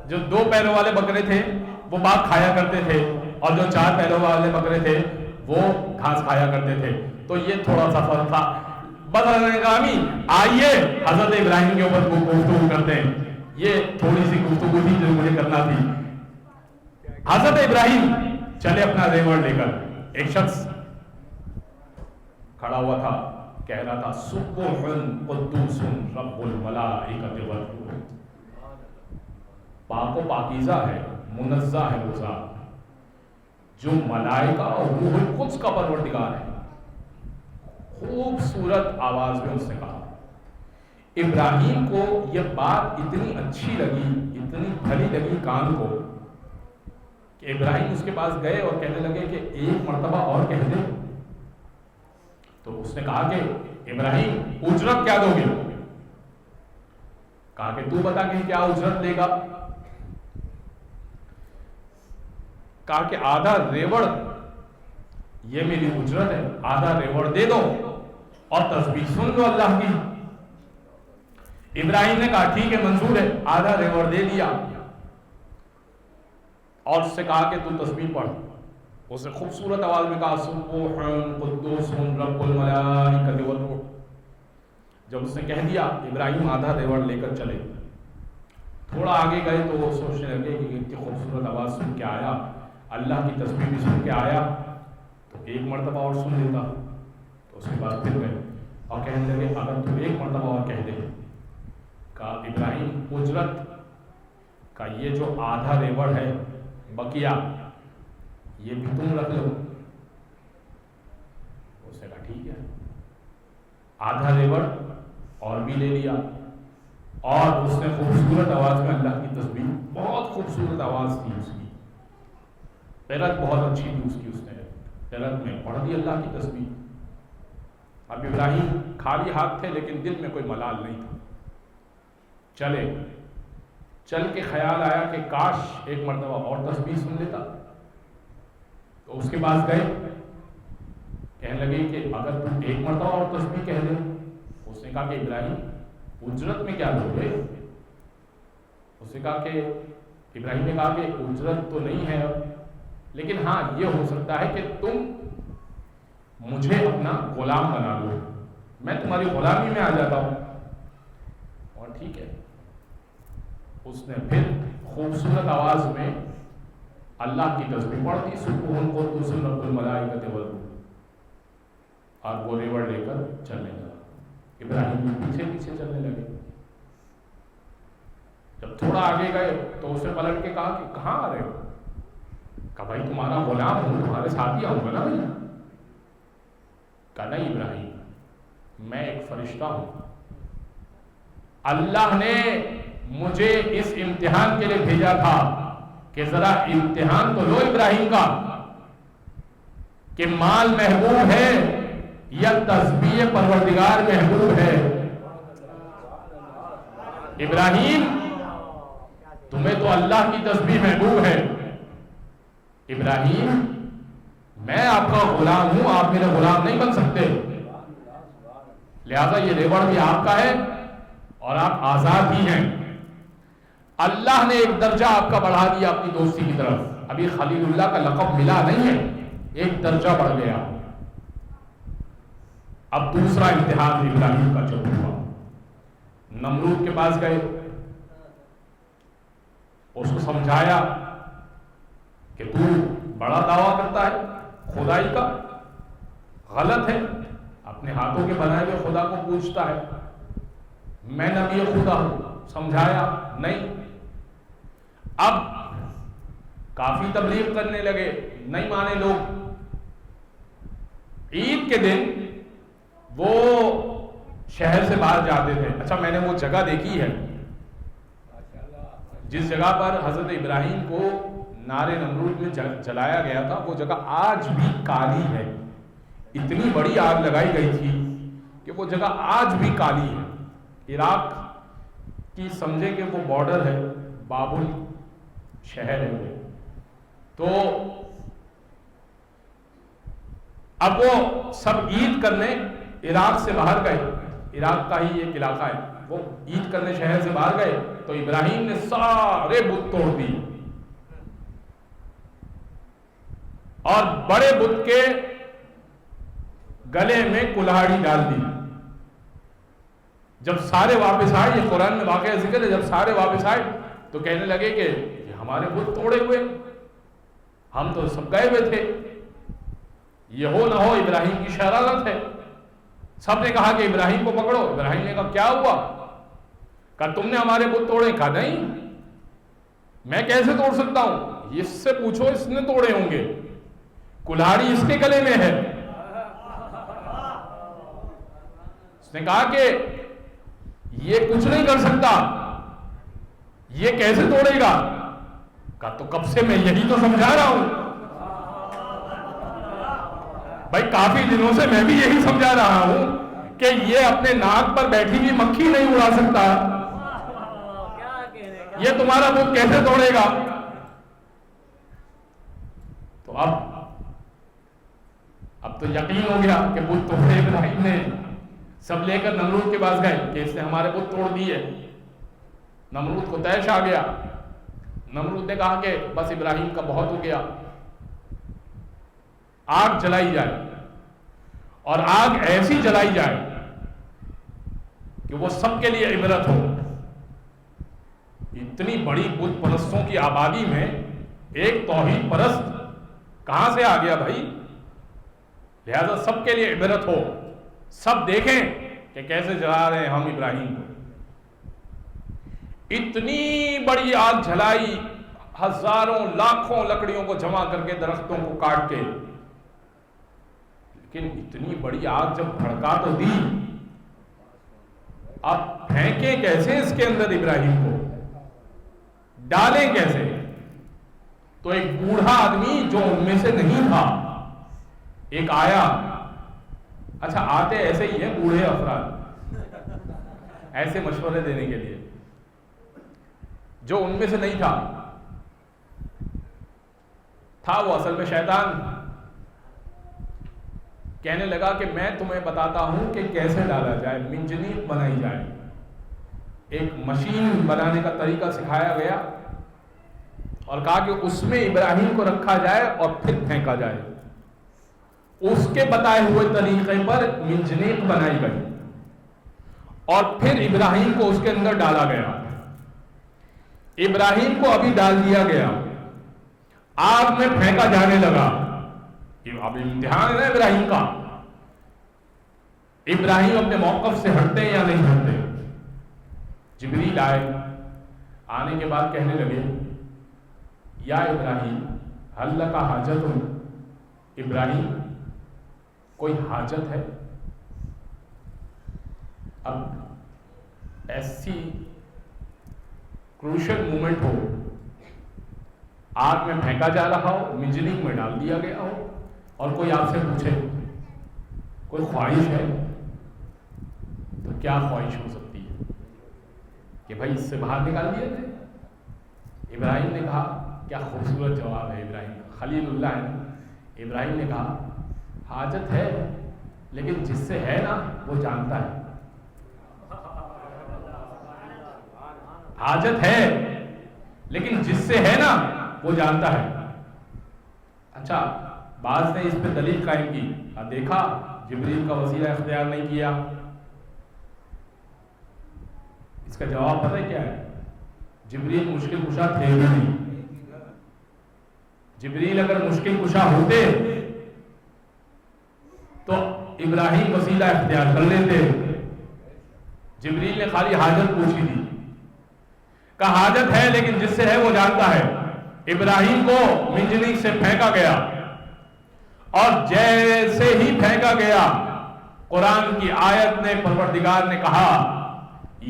جو 2 پیروں والے بکرے تھے وہ باغ کھایا کرتے تھے، اور جو 4 پیروں والے بکرے تھے وہ گھاس کھایا کرتے تھے۔ تو یہ تھوڑا سا فرق تھا۔ آئیے حضرت ابراہیم کے اوپر گفتگو کرتے ہیں، یہ تھوڑی سی گفتگو تھی جو مجھے کرنا تھی۔ حضرت ابراہیم چلے اپنا ریوڑ لے کر، ایک شخص کھڑا ہوا تھا، کہہ رہا تھا سبح قدوس رب الملائکۃ والروح، پاک و پاکیزہ ہے، منزہ ہے وہ ذات جو ملائکہ اور روح القدس کا پروردگار ہے۔ خوبصورت آواز میں اس نے کہا۔ ابراہیم کو یہ بات اتنی اچھی لگی، اتنی بھلی لگی کان کو، کہ ابراہیم اس کے پاس گئے اور کہنے لگے کہ ایک مرتبہ اور کہہ دے۔ تو اس نے کہا کہ ابراہیم اجرت کیا دو گے؟ کہا کہ تو بتا کہ کیا اجرت لے گا؟ کہا کہ آدھا ریوڑ یہ میری اجرت ہے، آدھا ریوڑ دے دو اور تسبیح سن لو اللہ کی۔ ابراہیم نے کہا ٹھیک ہے، منظور ہے، آدھا ریوڑ دے دیا، اور اس سے کہا کہ تو تسبیح پڑھ۔ اس نے خوبصورت آواز میں کہا سبح قدوس رب الملائکۃ والروح۔ جب اس نے کہہ دیا، ابراہیم آدھا ریوڑ لے کر چلے۔ تھوڑا آگے گئے تو وہ سوچنے لگے کہ اتنی خوبصورت آواز سن کے آیا، اللہ کی تسبیح بھی سن کے آیا، تو ایک مرتبہ اور سن لیتا۔ تو اس کے بعد پھر گئے اور کہنے لگے اگر تو ایک مرتبہ اور کہہ دے۔ کہا ابراہیم اجرت کا یہ جو آدھا ریوڑ ہے بقیہ یہ بھی تم رکھ لو۔ اس نے کہا ٹھیک ہے، آدھا ریوڑ اور بھی لے لیا، اور اس نے خوبصورت آواز میں اللہ کی تسبیح، بہت خوبصورت آواز تھی اس کی، قرأت بہت اچھی تھی اس کی، اس نے قرأت میں پڑھ دی اللہ کی تسبیح۔ اب ابراہیم خالی ہاتھ تھے لیکن دل میں کوئی ملال نہیں تھا۔ چل کے خیال آیا کہ کاش ایک مرتبہ اور تسبیح سن لیتا۔ تو اس کے پاس گئے، کہنے لگے کہ اگر تم ایک مرتبہ اور تسبیح کہہ دے۔ اس نے کہا کہ ابراہیم اجرت میں کیا دو گے؟ اس نے کہا کہ ابراہیم نے کہا کہ اجرت تو نہیں ہے اب، لیکن ہاں یہ ہو سکتا ہے کہ تم مجھے اپنا غلام بنا لو، میں تمہاری غلامی میں آ جاتا ہوں۔ اور ٹھیک ہے، اس نے پھر خوبصورت آواز میں اللہ کی تسبیح پڑھ دی، سبح قدوس رب الملائکۃ والروح، اور وہ ریوڑ لے کر چلنے لگا۔ ابراہیم بھی پیچھے پیچھے چلنے لگے۔ جب تھوڑا آگے گئے تو اسے پلٹ کے کہا کہ کہاں آ رہے ہو؟ کہا بھائی تمہارا غلام ہوں، تمہارے ساتھ ہی آؤں گا نا بھائی۔ کہا نہیں ابراہیم، میں ایک فرشتہ ہوں، اللہ نے مجھے اس امتحان کے لیے بھیجا تھا کہ ذرا امتحان تو لو ابراہیم کا، کہ مال محبوب ہے یا تسبیح پروردگار محبوب ہے۔ ابراہیم تمہیں تو اللہ کی تسبیح محبوب ہے، ابراہیم میں آپ کا غلام ہوں، آپ میرے غلام نہیں بن سکتے، لہذا یہ ریوڑ بھی آپ کا ہے اور آپ آزاد ہی ہیں۔ اللہ نے ایک درجہ آپ کا بڑھا دیا اپنی دوستی کی طرف، ابھی خلیل اللہ کا لقب ملا نہیں ہے، ایک درجہ بڑھ گیا۔ اب دوسرا امتحان ابراہیم کا جو ہوا، نمرود کے پاس گئے، اس کو سمجھایا کہ تو بڑا دعویٰ کرتا ہے خدائی کا، غلط ہے، اپنے ہاتھوں کے بنائے ہوئے خدا کو پوچھتا ہے، میں نبی خدا ہوں، سمجھایا نہیں۔ اب کافی تبلیغ کرنے لگے، نہیں مانے لوگ۔ عید کے دن وہ شہر سے باہر جاتے تھے۔ اچھا، میں نے وہ جگہ دیکھی ہے جس جگہ پر حضرت ابراہیم کو نار نمرود میں جلایا گیا تھا، وہ جگہ آج بھی کالی ہے۔ اتنی بڑی آگ لگائی گئی تھی کہ وہ جگہ آج بھی کالی ہے۔ عراق کی سمجھے کہ وہ بارڈر ہے، بابل شہر ہے وہ۔ تو اب وہ سب عید کرنے عراق سے باہر گئے، عراق کا ہی ایک علاقہ ہے، وہ عید کرنے شہر سے باہر گئے تو ابراہیم نے سارے بت توڑ دیے اور بڑے بت کے گلے میں کلہاڑی ڈال دی۔ جب سارے واپس آئے، یہ قرآن میں واقعہ ذکر ہے، جب سارے واپس آئے تو کہنے لگے کہ یہ ہمارے بت توڑے ہوئے، ہم تو سب گئے ہوئے تھے، یہ ہو نہ ہو ابراہیم کی شرارت ہے۔ سب نے کہا کہ ابراہیم کو پکڑو۔ ابراہیم نے کہا کیا ہوا؟ کہا تم نے ہمارے بت توڑے؟ کہا نہیں، میں کیسے توڑ سکتا ہوں، اس سے پوچھو، اس نے توڑے ہوں گے، کلہاڑی اس کے گلے میں ہے۔ اس نے کہا کہ یہ کچھ نہیں کر سکتا، یہ کیسے توڑے گا؟ کہا تو کب سے میں یہی تو سمجھا رہا ہوں بھائی، کافی دنوں سے میں بھی یہی سمجھا رہا ہوں کہ یہ اپنے ناک پر بیٹھی ہوئی مکھی نہیں اڑا سکتا، یہ تمہارا بت کیسے توڑے گا؟ تو اب تو یقین ہو گیا کہ بت توڑے ابراہیم نے۔ سب لے کر نمرود کے پاس گئے کہ اس نے ہمارے بت توڑ دیے۔ نمرود کو طیش آ گیا۔ نمرود نے کہا کہ بس ابراہیم کا بہت ہو گیا، آگ جلائی جائے، اور آگ ایسی جلائی جائے کہ وہ سب کے لیے عبرت ہو۔ اتنی بڑی بت پرستوں کی آبادی میں ایک توحید پرست کہاں سے آ گیا بھائی؟ لہذا سب کے لیے عبرت ہو، سب دیکھیں کہ کیسے جلا رہے ہیں ہم ابراہیم کو۔ اتنی بڑی آگ جلائی، ہزاروں لاکھوں لکڑیوں کو جمع کر کے، درختوں کو کاٹ کے، لیکن اتنی بڑی آگ جب بھڑکا تو دی، اب پھینکیں کیسے اس کے اندر ابراہیم کو، ڈالیں کیسے؟ تو ایک بوڑھا آدمی جو ان میں سے نہیں تھا ایک آیا۔ اچھا، آتے ایسے ہی ہیں بوڑھے افراد ایسے مشورے دینے کے لیے، جو ان میں سے نہیں تھا وہ اصل میں شیطان، کہنے لگا کہ میں تمہیں بتاتا ہوں کہ کیسے ڈالا جائے، منجنیق بنائی جائے۔ ایک مشین بنانے کا طریقہ سکھایا گیا اور کہا کہ اس میں ابراہیم کو رکھا جائے اور پھر پھینکا جائے۔ اس کے بتائے ہوئے طریقے پر منجنیق بنائی گئی اور پھر ابراہیم کو اس کے اندر ڈالا گیا۔ ابراہیم کو ابھی ڈال دیا گیا، آگ میں پھینکا جانے لگا۔ اب امتحان ہے نا ابراہیم کا، ابراہیم اپنے موقف سے ہٹتے یا نہیں ہٹتے۔ جبریل آئے، آنے کے بعد کہنے لگے یا ابراہیم حل لک حاجت، ابراہیم کوئی حاجت ہے؟ اب ایسی کروشل مومنٹ ہو، آگ میں پھینکا جا رہا ہو، منجنیق میں ڈال دیا گیا ہو، اور کوئی آپ سے پوچھے کوئی خواہش ہے، تو کیا خواہش ہو سکتی ہے کہ بھائی اس سے باہر نکال دیے تھے؟ ابراہیم نے کہا، کیا خوبصورت جواب ہے ابراہیم کا، خلیل اللہ ہے۔ ابراہیم نے کہا حاجت ہے، لیکن جس سے ہے نا وہ جانتا ہے۔ حاجت ہے لیکن جس سے ہے نا وہ جانتا ہے۔ اچھا، بعض نے اس پہ دلیل قائم کی، دیکھا جبریل کا وسیلہ اختیار نہیں کیا۔ اس کا جواب پتہ ہے کیا ہے؟ جبریل مشکل کشا تھے ہی نہیں۔ جبریل اگر مشکل کشا ہوتے تو ابراہیم وسیلہ اختیار کر لیتے۔ جبریل نے خالی حاجت پوچھی تھی، کہا حاجت ہے لیکن جس سے ہے وہ جانتا ہے۔ ابراہیم کو منجنیق سے پھینکا گیا، اور جیسے ہی پھینکا گیا قرآن کی آیت نے، پروردگار نے کہا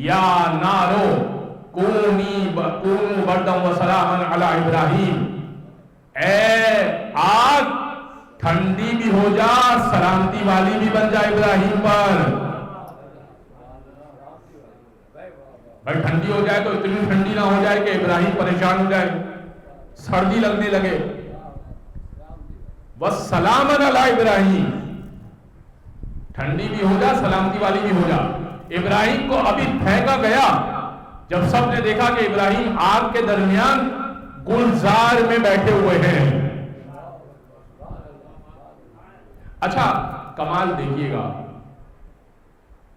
یا نارو کونوا بردا وسلاما علی ابراہیم، اے آگ ٹھنڈی بھی ہو جا، سلامتی والی بھی بن جا ابراہیم پر۔ بھائی ٹھنڈی ہو جائے تو اتنی ٹھنڈی نہ ہو جائے کہ ابراہیم پریشان ہو جائے، سردی لگنے لگے۔ وَالسَّلَامًا عَلَىٰ ابراہیم، ٹھنڈی بھی ہو جا، سلامتی والی بھی ہو جا۔ ابراہیم کو ابھی پھینکا گیا، جب سب نے دیکھا کہ ابراہیم آگ کے درمیان گلزار میں بیٹھے ہوئے ہیں۔ اچھا کمال دیکھیے گا،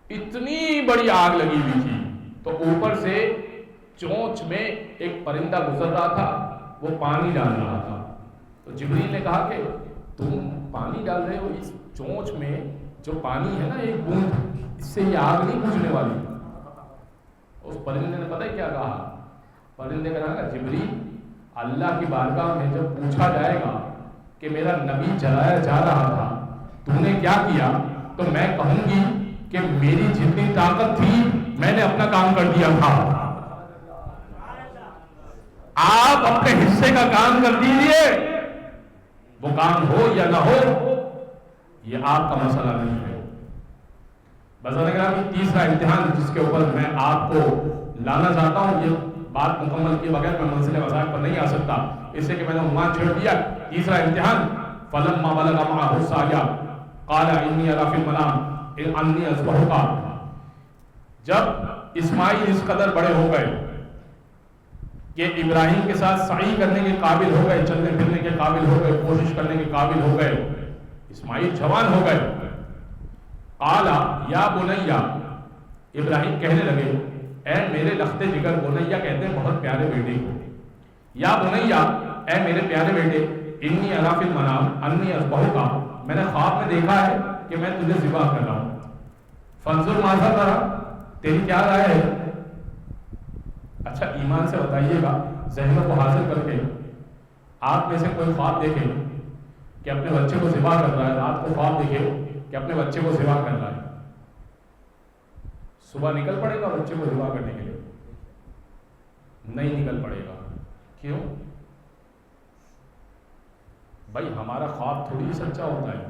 اتنی بڑی آگ لگی ہوئی تھی تو اوپر سے چونچ میں ایک پرندہ گزر رہا تھا، وہ پانی ڈال رہا تھا۔ تو جبریل نے کہا کہ تم پانی ڈال رہے ہو اس چونچ میں، جو پانی ہے نا ایک بوند، اس سے یہ آگ نہیں بجھنے والی۔ اس پرندے نے پتہ ہے کیا کہا؟ پرندے نے کہا جبریل، اللہ کی بارگاہ میں جب پوچھا جائے گا کہ میرا نبی جلایا جا رہا تھا تو نے کیا کیا، تو میں کہوں گی کہ میری جتنی طاقت تھی میں نے اپنا کام کر دیا تھا، آپ اپنے حصے کا کام کر دیجئے، وہ کام ہو یا نہ ہو یہ آپ کا مسئلہ نہیں ہے۔ بزرگان تیسرا امتحان جس کے اوپر میں آپ کو لانا چاہتا ہوں، یہ بات مکمل کے بغیر میں منزل وظائف پر نہیں آ سکتا، اس سے کہ میں نے عنوان چھیڑ دیا۔ تیسرا امتحان فلما بلغ معه السعي قال انی اری فی المنام انی اذبحک، جب اسماعیل اس قدر بڑے ہو گئے کہ ابراہیم کے ساتھ سعی کرنے کے قابل ہو گئے، چلنے پھرنے کے قابل ہو گئے، کوشش کرنے کے قابل ہو گئے، اسماعیل جوان ہو گئے، قال یا بنیا، ابراہیم کہنے لگے اے میرے لخت جگر، بنیا کہتے ہیں بہت پیارے بیٹے کو، یا بنیا اے میرے پیارے بیٹے، انی اری فی المنام انی اذبحک، میں نے خواب میں دیکھا ہے کہ میں تجھے ذبح کر رہا ہوں، فانظر ماذا ترى، تیری کیا رائے ہے؟ اچھا ایمان سے بتائیے گا، ذہنوں کو حاصل کر کے آپ میں سے کوئی خواب دیکھے کہ اپنے بچے کو ذبح کر رہا ہے، رات کو خواب دیکھے کہ اپنے بچے کو ذبح کر رہا ہے، صبح نکل پڑے گا بچے کو ذبح کرنے کے لیے؟ نہیں نکل پڑے گا۔ کیوں؟ بھائی ہمارا خواب تھوڑی سچا ہوتا ہے،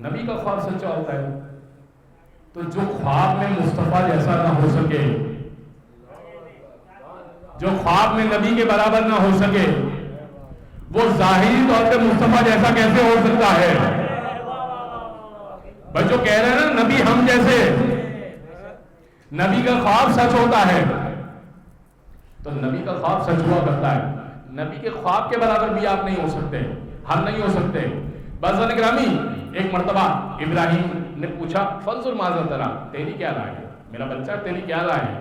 نبی کا خواب سچا ہوتا ہے۔ تو جو خواب میں مصطفیٰ جیسا نہ ہو سکے، جو خواب میں نبی کے برابر نہ ہو سکے، وہ ظاہری طور پہ مصطفیٰ جیسا کیسے ہو سکتا ہے؟ بھائی جو کہہ رہے ہیں نا نبی ہم جیسے، نبی کا خواب سچ ہوتا ہے، تو نبی کا خواب سچ ہوا کرتا ہے، نبی کے خواب کے برابر بھی آپ نہیں ہو سکتے، ہم نہیں ہو سکتے۔ بازن گرامی، ایک مرتبہ ابراہیم نے پوچھا فانظر ماذا ترى، تیری کیا رائے ہے میرا بچہ، تیری کیا رائے ہے؟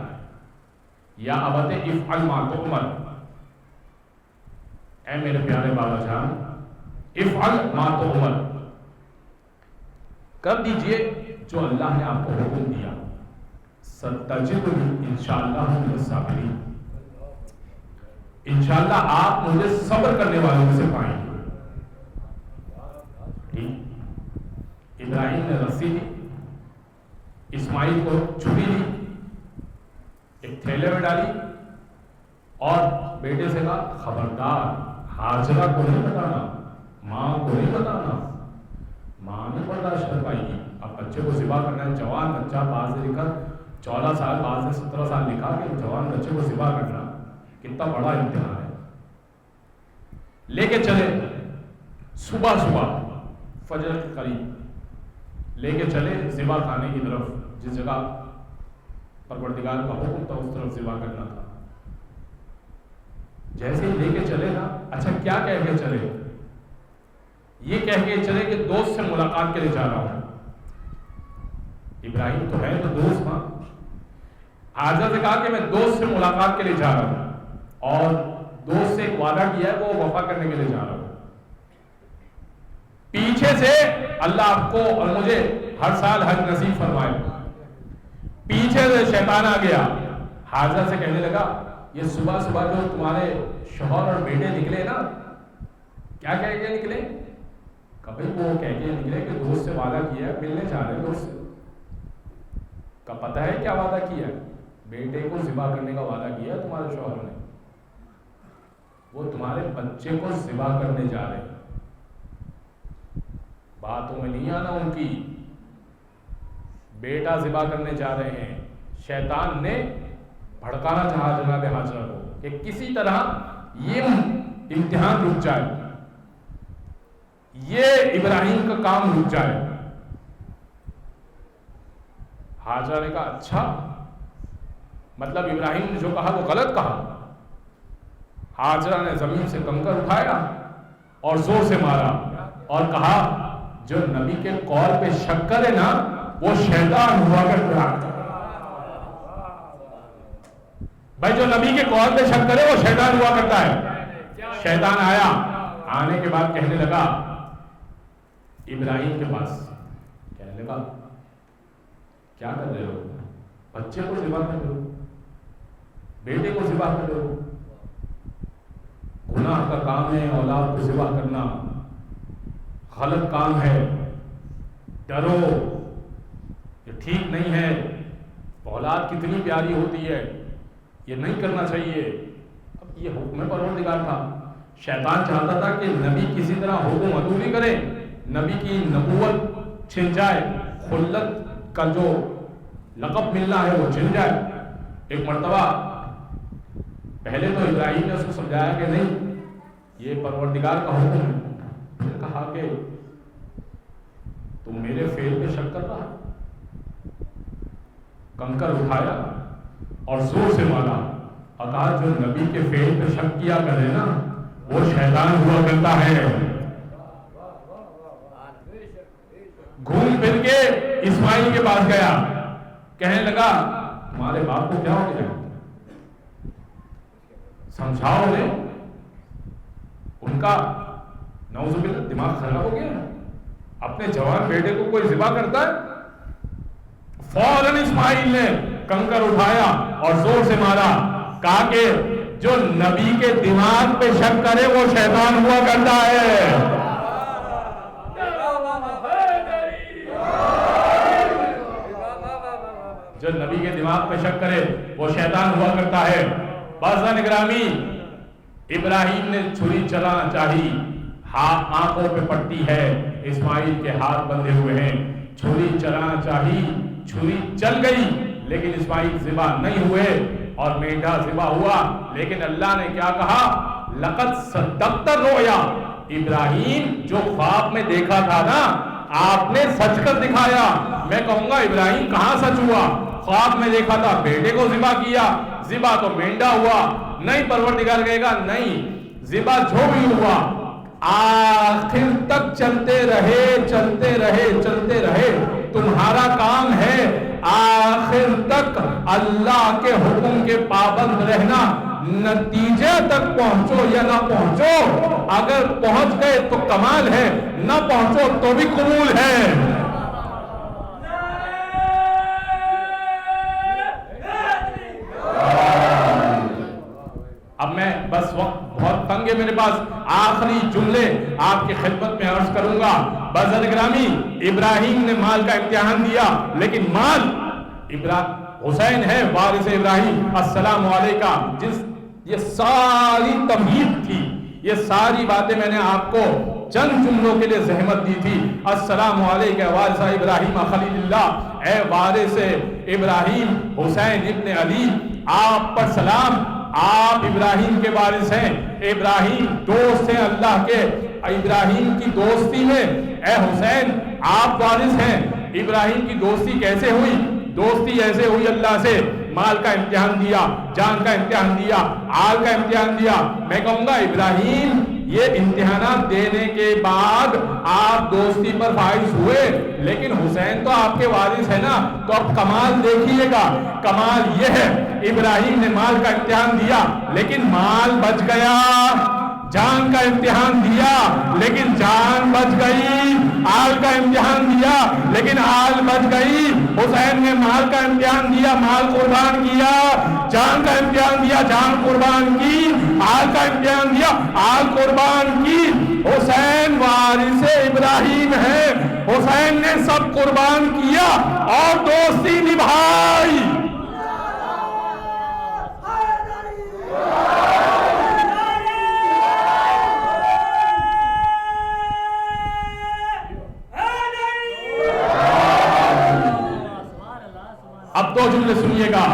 یا ابت افعل ما تؤمر، اے میرے پیارے بابا جان افعل ما تؤمر، کر دیجئے جو اللہ نے آپ کو حکم دیا، ستجدنی انشاءاللہ من الصابرین، انشاءاللہ آپ مجھے صبر کرنے والوں سے پائیں گے۔ ابراہیم نے رسی لی، اسماعیل کو چھری لی، ایک تھیلے میں ڈالی اور بیٹے سے کہا خبردار ہاجرہ کو نہیں بتانا، ماں کو نہیں بتانا، ماں نے برداشت کر پائے گی۔ اب بچے کو ذبح کرنا ہے، جوان بچہ، بعض نے لکھا 14 سال، بعض نے 17 سال لکھا کہ جوان بچے کو ذبح کرنا کتنا بڑا امتحان ہے۔ لے کے چلے صبح صبح فجر کے قریب لے کے چلے ذبح خانے کی طرف، جس جگہ پروردگار کا حکم تھا اس طرف ذبح کرنا تھا۔ جیسے ہی لے کے چلے نا، اچھا کیا کہہ کے چلے؟ یہ کہہ کے چلے کہ دوست سے ملاقات کے لیے جا رہا ہوں۔ ابراہیم تو ہے تو دوست تھا، حاجر نے کہا کہ میں دوست سے ملاقات کے لیے جا رہا ہوں اور دوست سے ایک وعدہ کیا ہے وہ وفا کرنے کے لیے جا رہا ہوں۔ پیچھے سے اللہ آپ کو اور مجھے ہر سال حج نصیب فرمائے، پیچھے سے شیطان آ گیا، حاجر سے کہنے لگا یہ صبح صبح جو تمہارے شوہر اور بیٹے نکلے نا، کیا کہہ کے نکلے؟ کبھی وہ کہہ کے نکلے کہ دوست سے وعدہ کیا ہے، ملنے جا رہے دوست سے. کا پتہ ہے کیا وعدہ کیا ہے؟ بیٹے کو ذبح کرنے کا وعدہ کیا ہے تمہارے شوہر نے. وہ تمہارے بچے کو ذبح کرنے جا رہے ہیں. باتوں میں نہیں آنا ان کی. بیٹا ذبح کرنے جا رہے ہیں. شیطان نے بھڑکانا چاہا جناب ہاجرہ کو کہ کسی طرح یہ امتحان رک جائے، یہ ابراہیم کا کام رک جائے. ہاجرہ نے کہا اچھا، مطلب ابراہیم نے جو کہا وہ غلط کہا. ہاجرہ نے زمین سے کنکر اٹھایا اور زور سے مارا اور کہا جو نبی کے قول پہ شک کرے نا وہ شیطان ہوا کرتا ہے. بھائی جو نبی کے قول پہ شک کرے وہ شیطان ہوا کرتا ہے. شیطان آیا، آنے کے بعد کہنے لگا ابراہیم کے پاس، کہنے لگا کیا کر رہے ہو؟ بچے کو ذبح کر رہے ہو، بیٹے کو ذبح کر رہے ہو. گناہ کا کام ہے اولاد کو ذبح کرنا، غلط کام ہے. ڈرو، یہ ٹھیک نہیں ہے. اولاد کتنی پیاری ہوتی ہے، یہ نہیں کرنا چاہیے. اب یہ حکم پروردگار تھا. شیطان چاہتا تھا کہ نبی کسی طرح حکم عدولی کرے، نبی کی نبوت چھن جائے، خلت کا جو لقب ملنا ہے وہ چھن جائے. ایک مرتبہ پہلے تو ابراہیم نے اس کو سمجھایا کہ نہیں یہ پروردگار کا حکم ہے. پھر کہا کہ تم میرے فعل پہ شک کر رہا ہے. کنکر اٹھایا اور زور سے مارا اور کہا جو نبی کے فعل پہ شک کیا کرے نا وہ شیطان ہوا کرتا ہے. گھوم پھر کے اسماعیل کے پاس گیا، کہنے لگا تمہارے باپ کو کیا ہو گیا، سمجھاؤ انہیں. ان کا نعوذ باللہ دماغ خراب ہو گیا. اپنے جوان بیٹے کو کوئی ذبح کرتا ہے. فوراً اسماعیل نے کنکر اٹھایا اور زور سے مارا، کہا کہ جو نبی کے دماغ پہ شک کرے وہ شیطان ہوا کرتا ہے. جو نبی کے دماغ پہ شک کرے وہ شیطان ہوا کرتا ہے. بازن گرامی، ابراہیم نے چھری چلانا چاہی، آنکھوں پہ پٹی ہے، اسماعیل کے ہاتھ بندھے ہوئے ہیں. چھری چلانا چاہی، چھری چل گئی لیکن اسماعیل ذبح نہیں ہوئے اور مینڈھا ذبح ہوا. لیکن اللہ نے کیا کہا؟ لقد صدقت الرؤیا. ابراہیم جو خواب میں دیکھا تھا نا آپ نے سچ کر دکھایا. میں کہوں گا ابراہیم کہاں سچ ہوا؟ خواب میں دیکھا تھا، بیٹے کو ذبح کیا، ذبح تو مینڈا ہوا. نہیں، پروردگار کہے گا نہیں، ذبح جو بھی ہوا آخر تک چلتے رہے چلتے رہے چلتے رہے. تمہارا کام ہے آخر تک اللہ کے حکم کے پابند رہنا. نتیجے تک پہنچو یا نہ پہنچو، اگر پہنچ گئے تو کمال ہے، نہ پہنچو تو بھی قبول ہے. اب میں بس وقت بہت تنگ ہے میرے پاس، آخری جملے آپ کی خدمت میں عرض کروں گا. بازن گرامی، ابراہیم نے مال کا امتحان دیا لیکن مال حسین ہے وارث ابراہیم السلام علیکہ. یہ ساری تمہید تھی، یہ ساری باتیں میں نے آپ کو چند جملوں کے لیے زحمت دی تھی. السلام علیکہ وارث ابراہیم خلیل اللہ، اے وارث ابراہیم حسین ابن علی، آپ پر سلام. آپ ابراہیم کے وارث ہیں، ابراہیم دوست ہیں اللہ کے. ابراہیم کی دوستی میں اے حسین آپ وارث ہیں. ابراہیم کی دوستی کیسے ہوئی؟ دوستی ایسے ہوئی اللہ سے مال کا امتحان دیا، جان کا امتحان دیا، آل کا امتحان دیا. میں کہوں گا ابراہیم یہ امتحانات دینے کے بعد آپ دوستی پر فائز ہوئے، لیکن حسین تو آپ کے وارث ہے نا. تو اب کمال دیکھیے گا، کمال یہ ہے ابراہیم نے مال کا امتحان دیا لیکن مال بچ گیا. جان کا امتحان دیا لیکن جان بچ گئی. آل کا امتحان دیا لیکن آل بچ گئی. حسین نے مال کا امتحان دیا, مال قربان کیا. جان کا امتحان دیا, جان قربان کی. آل کا امتحان دیا, آل قربان کی. حسین وارث ابراہیم ہے. حسین نے سب قربان کیا اور دوستی نبھائی. اب دو جملے سنیے گا.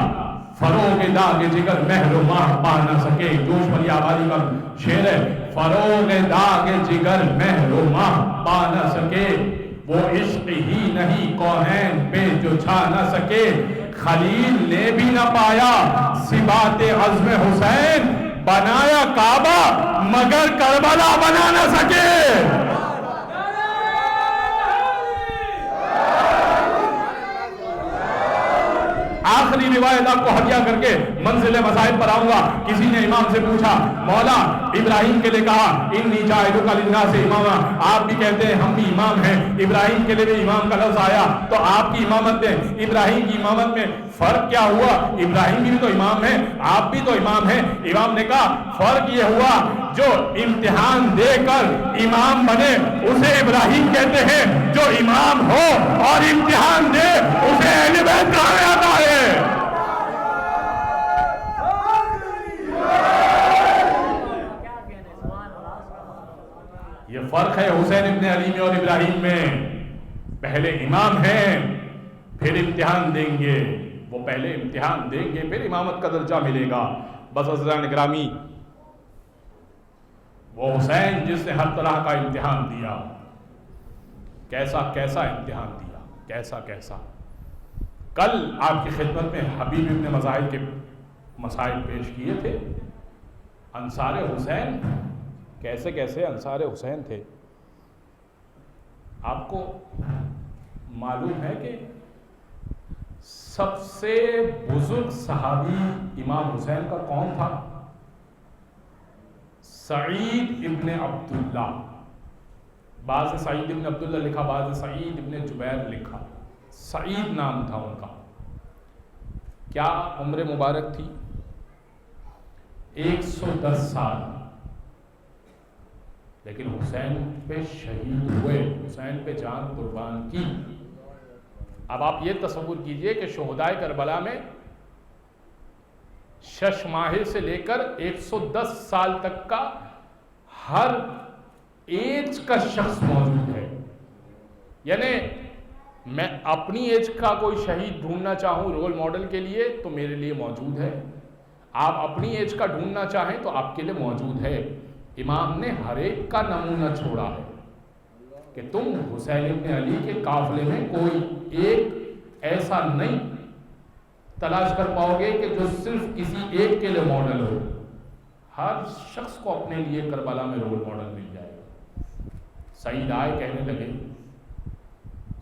فروغ داغ جگر مہر و ماہ پا نہ سکے. جوش بھری آبادی کا شعر ہے. فروغ داغ جگر مہر و ماہ پا نہ سکے, وہ عشق ہی نہیں کونین پہ جو چھا نہ سکے. خلیل نے بھی نہ پایا ثبات عزم حسین, بنایا کعبہ مگر کربلا بنا نہ سکے. آخری روایت آپ کو ہدیہ کر کے منزل مذاہب پر آؤں گا. کسی نے امام سے پوچھا, مولا ابراہیم کے لیے کہا انی جاعلک للناس اماما, آپ بھی کہتے ہیں ہم بھی امام ہیں. ابراہیم کے لیے بھی امام کا لفظ آیا, تو آپ کی امامت میں ابراہیم کی امامت میں فرق کیا ہوا؟ ابراہیم بھی تو امام ہیں, آپ بھی تو امام ہیں. امام نے کہا فرق یہ ہوا جو امتحان دے کر امام بنے اسے ابراہیم کہتے ہیں, جو امام ہو اور امتحان دے اسے اہل بیت کہا جاتا ہے. یہ فرق ہے حسین ابن علی میں اور ابراہیم میں. پہلے امام ہیں پھر امتحان دیں گے. وہ پہلے امتحان دیں گے پھر امامت کا درجہ ملے گا. بس عزیزان گرامی, وہ حسین جس نے ہر طرح کا امتحان دیا, کیسا کیسا امتحان دیا, کیسا کیسا. کل آپ کی خدمت میں حبیب ابن مظاہر کے مسائل پیش کیے تھے. انصار حسین کیسے کیسے انصار حسین تھے. آپ کو معلوم ہے کہ سب سے بزرگ صحابی امام حسین کا کون تھا؟ سعید ابن عبداللہ. بعض نے سعید ابن عبداللہ لکھا, بعض نے سعید ابن جبیر لکھا. سعید نام تھا ان کا. کیا عمر مبارک تھی؟ 110 سال. لیکن حسین پہ شہید ہوئے, حسین پہ جان قربان کی. اب آپ یہ تصور کیجئے کہ شہدائے کربلا میں 6 ماہ سے لے کر 110 سال تک کا ہر ایج کا شخص موجود ہے. یعنی میں اپنی ایج کا کوئی شہید ڈھونڈنا چاہوں رول ماڈل کے لیے تو میرے لیے موجود ہے. آپ اپنی ایج کا ڈھونڈنا چاہیں تو آپ کے لیے موجود ہے. امام نے ہر ایک کا نمونہ چھوڑا ہے کہ تم حسین ابن علی کے قافلے میں کوئی ایک ایسا نہیں تلاش کر پاؤ گے کہ جو صرف کسی ایک کے لیے ماڈل ہو. ہر شخص کو اپنے لیے کربلا میں رول ماڈل مل جائے گا. سعید آئے, کہنے لگے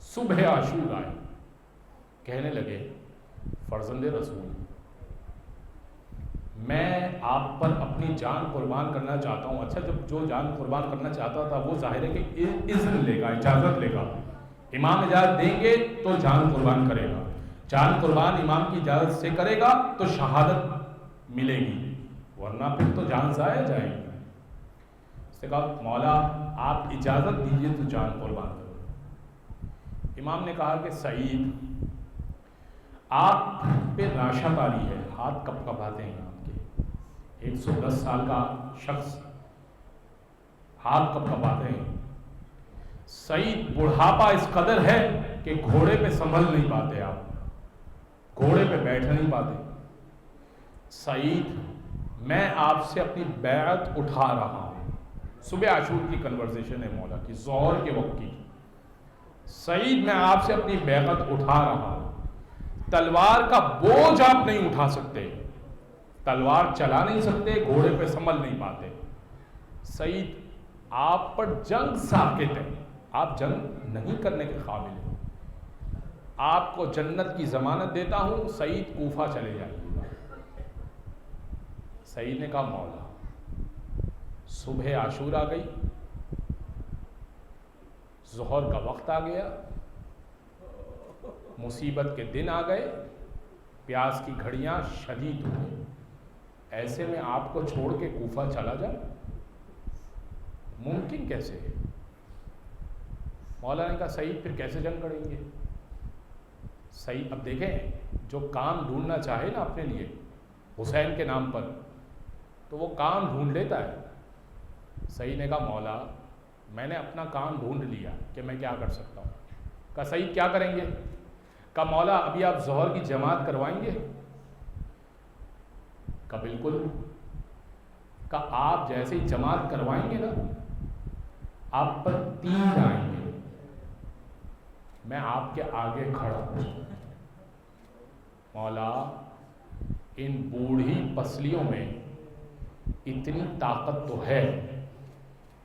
صبح عاشور آئے, کہنے لگے فرزند رسول, میں آپ پر اپنی جان قربان کرنا چاہتا ہوں. اچھا, جب جو جان قربان کرنا چاہتا تھا وہ ظاہر ہے کہ اذن لے گا, اجازت لے گا. امام اجازت دیں گے تو جان قربان کرے گا. جان قربان امام کی اجازت سے کرے گا تو شہادت ملے گی, ورنہ پھر تو جان ضائع جائے گی. اس نے کہا مولا آپ اجازت دیجئے تو جان قربان کرو. امام نے کہا کہ سعید آپ پہ راشا تاری ہے, ہاتھ کب کپاتے ہیں آپ کے. 110 سال کا شخص ہاتھ کب کپاتے ہیں. سعید بڑھاپا اس قدر ہے کہ گھوڑے پہ سنبھل نہیں پاتے, آپ گھوڑے پہ بیٹھ نہیں پاتے. سعید میں آپ سے اپنی بیعت اٹھا رہا ہوں. صبح عاشور کی کنورسیشن ہے مولا کی, ظہر کے وقت کی. سعید میں آپ سے اپنی بیعت اٹھا رہا ہوں. تلوار کا بوجھ آپ نہیں اٹھا سکتے, تلوار چلا نہیں سکتے, گھوڑے پہ سنبھل نہیں پاتے. سعید آپ پر جنگ ساکت ہے, آپ جنگ نہیں کرنے کے قابل ہیں. آپ کو جنت کی ضمانت دیتا ہوں, سعید کوفہ چلے جائیے. سعید نے کہا مولا صبح عاشور آ گئی, ظہر کا وقت آ گیا، مصیبت کے دن آ گئے، پیاس کی گھڑیاں شدید ہو گئی، ایسے میں آپ کو چھوڑ کے کوفہ چلا جائے؟ ممکن کیسے ہے؟ مولا نے کہا سعید پھر کیسے جنگ کریں گے؟ سعید اب دیکھیں، جو کام ڈھونڈنا چاہے نا اپنے لیے حسین کے نام پر، تو وہ کام ڈھونڈ لیتا ہے۔ سعید نے کہا مولا میں نے اپنا کام ڈھونڈ لیا کہ میں کیا کر سکتا ہوں۔ کہا سعید کیا کریں گے؟ کہا مولا ابھی آپ ظہر کی جماعت کروائیں گے؟ کہا بالکل۔ کہا آپ جیسے ہی جماعت کروائیں گے نا، آپ پر تیر آئیں گے، میں آپ کے آگے کھڑا ہوں۔ مولا ان بوڑھی پسلیوں میں اتنی طاقت تو ہے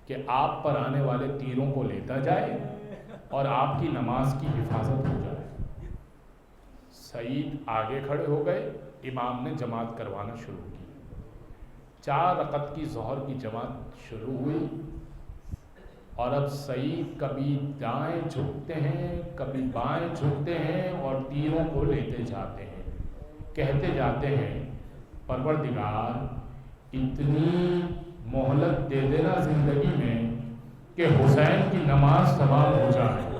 کہ آپ پر آنے والے تیروں کو لیتا جائے اور آپ کی نماز کی حفاظت ہو جائے۔ سعید آگے کھڑے ہو گئے، امام نے جماعت کروانا شروع کی۔ 4 رکعت کی ظہر کی جماعت شروع ہوئی، اور اب سعید کبھی دائیں جھکتے ہیں کبھی بائیں جھکتے ہیں اور تیروں کو لیتے جاتے ہیں، کہتے جاتے ہیں پروردگار اتنی مہلت دے دینا زندگی میں کہ حسین کی نماز تمام ہو جائے۔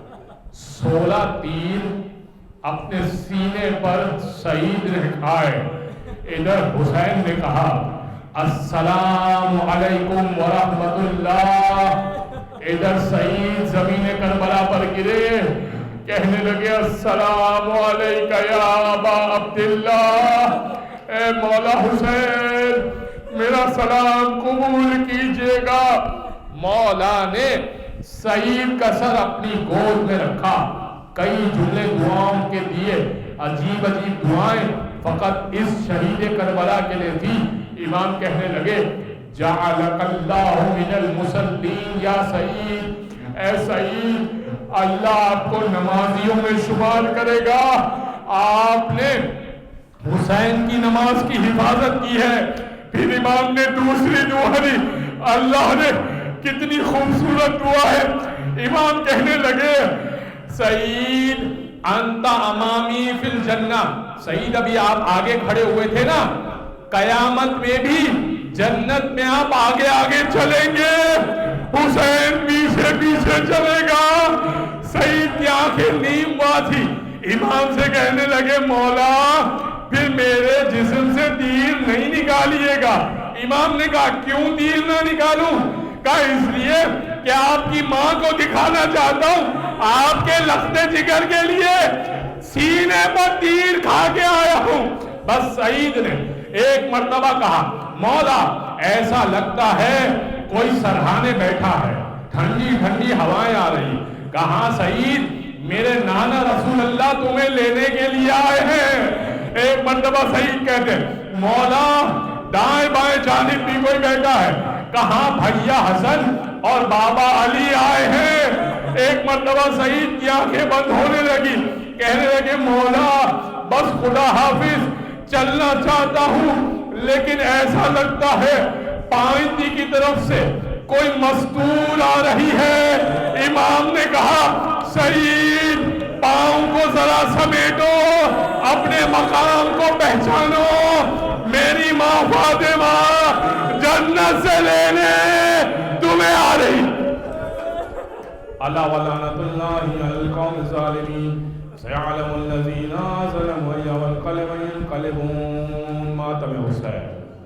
16 تیر اپنے سینے پر سعید نے کھائے۔ ادھر حسین نے کہا السلام علیکم ورحمت اللہ، ادھر سعید زمین کربلا پر گرے، کہنے لگے السلام علیکہ یا ابا عبداللہ، اے مولا حسین میرا سلام قبول کیجئے گا۔ مولا نے سعید کا سر اپنی گود میں رکھا، کئی جملے دعاؤں کے دیے، عجیب عجیب دعائیں فقط اس شہید کربلا کے لیے تھی۔ امام کہنے لگے جعلک اللہ من المصلین یا سعید، اے سعید اللہ آپ کو نمازیوں میں شمار کرے گا، آپ نے حسین کی نماز کی حفاظت کی ہے۔ پھر امام نے دوسری دعا دی، اللہ نے کتنی خوبصورت دعا ہے۔ امام کہنے لگے سعید انت امامی فی الجنہ، سعید ابھی آپ آگے کھڑے ہوئے تھے نا، قیامت میں بھی جنت میں آپ آگے آگے چلیں گے، حسین پیچھے پیچھے چلے گا۔ سعید کی آنکھیں نیم ہوا تھی، امام سے کہنے لگے مولا پھر میرے جسم سے تیر نہیں نکالیے گا۔ امام نے کہا کیوں تیر نہ نکالوں؟ کہا اس لیے کہ آپ کی ماں کو دکھانا چاہتا ہوں، آپ کے لخت جگر کے لیے سینے پر تیر کھا کے آیا ہوں۔ بس سعید نے ایک مرتبہ کہا مولا ایسا لگتا ہے کوئی سرہانے بیٹھا ہے، ٹھنڈی ٹھنڈی ہوائیں آ رہی۔ کہاں سعید میرے نانا رسول اللہ تمہیں لینے کے لیے آئے ہیں۔ ایک مرتبہ سعید کہتے مولا دائیں بائیں جانب بھی کوئی بیٹھا ہے، کہاں بھیا حسن اور بابا علی آئے ہیں۔ ایک مرتبہ سعید کی آنکھیں بند ہونے لگی، کہنے لگے مولا بس خدا حافظ، چلنا چاہتا ہوں لیکن ایسا لگتا ہے پائندی کی طرف سے کوئی مستور آ رہی ہے۔ امام نے کہا سعید پاؤں کو ذرا سمیٹو، اپنے مقام کو پہچانو، میری ماں فاطمہ جنت سے لینے تمہیں آ رہی۔ اللہ ولعنت اللہ علی القوم الظالمین، سيعلم الذين ظلموا أيها القلب ينقلبون۔ ماتم حسین۔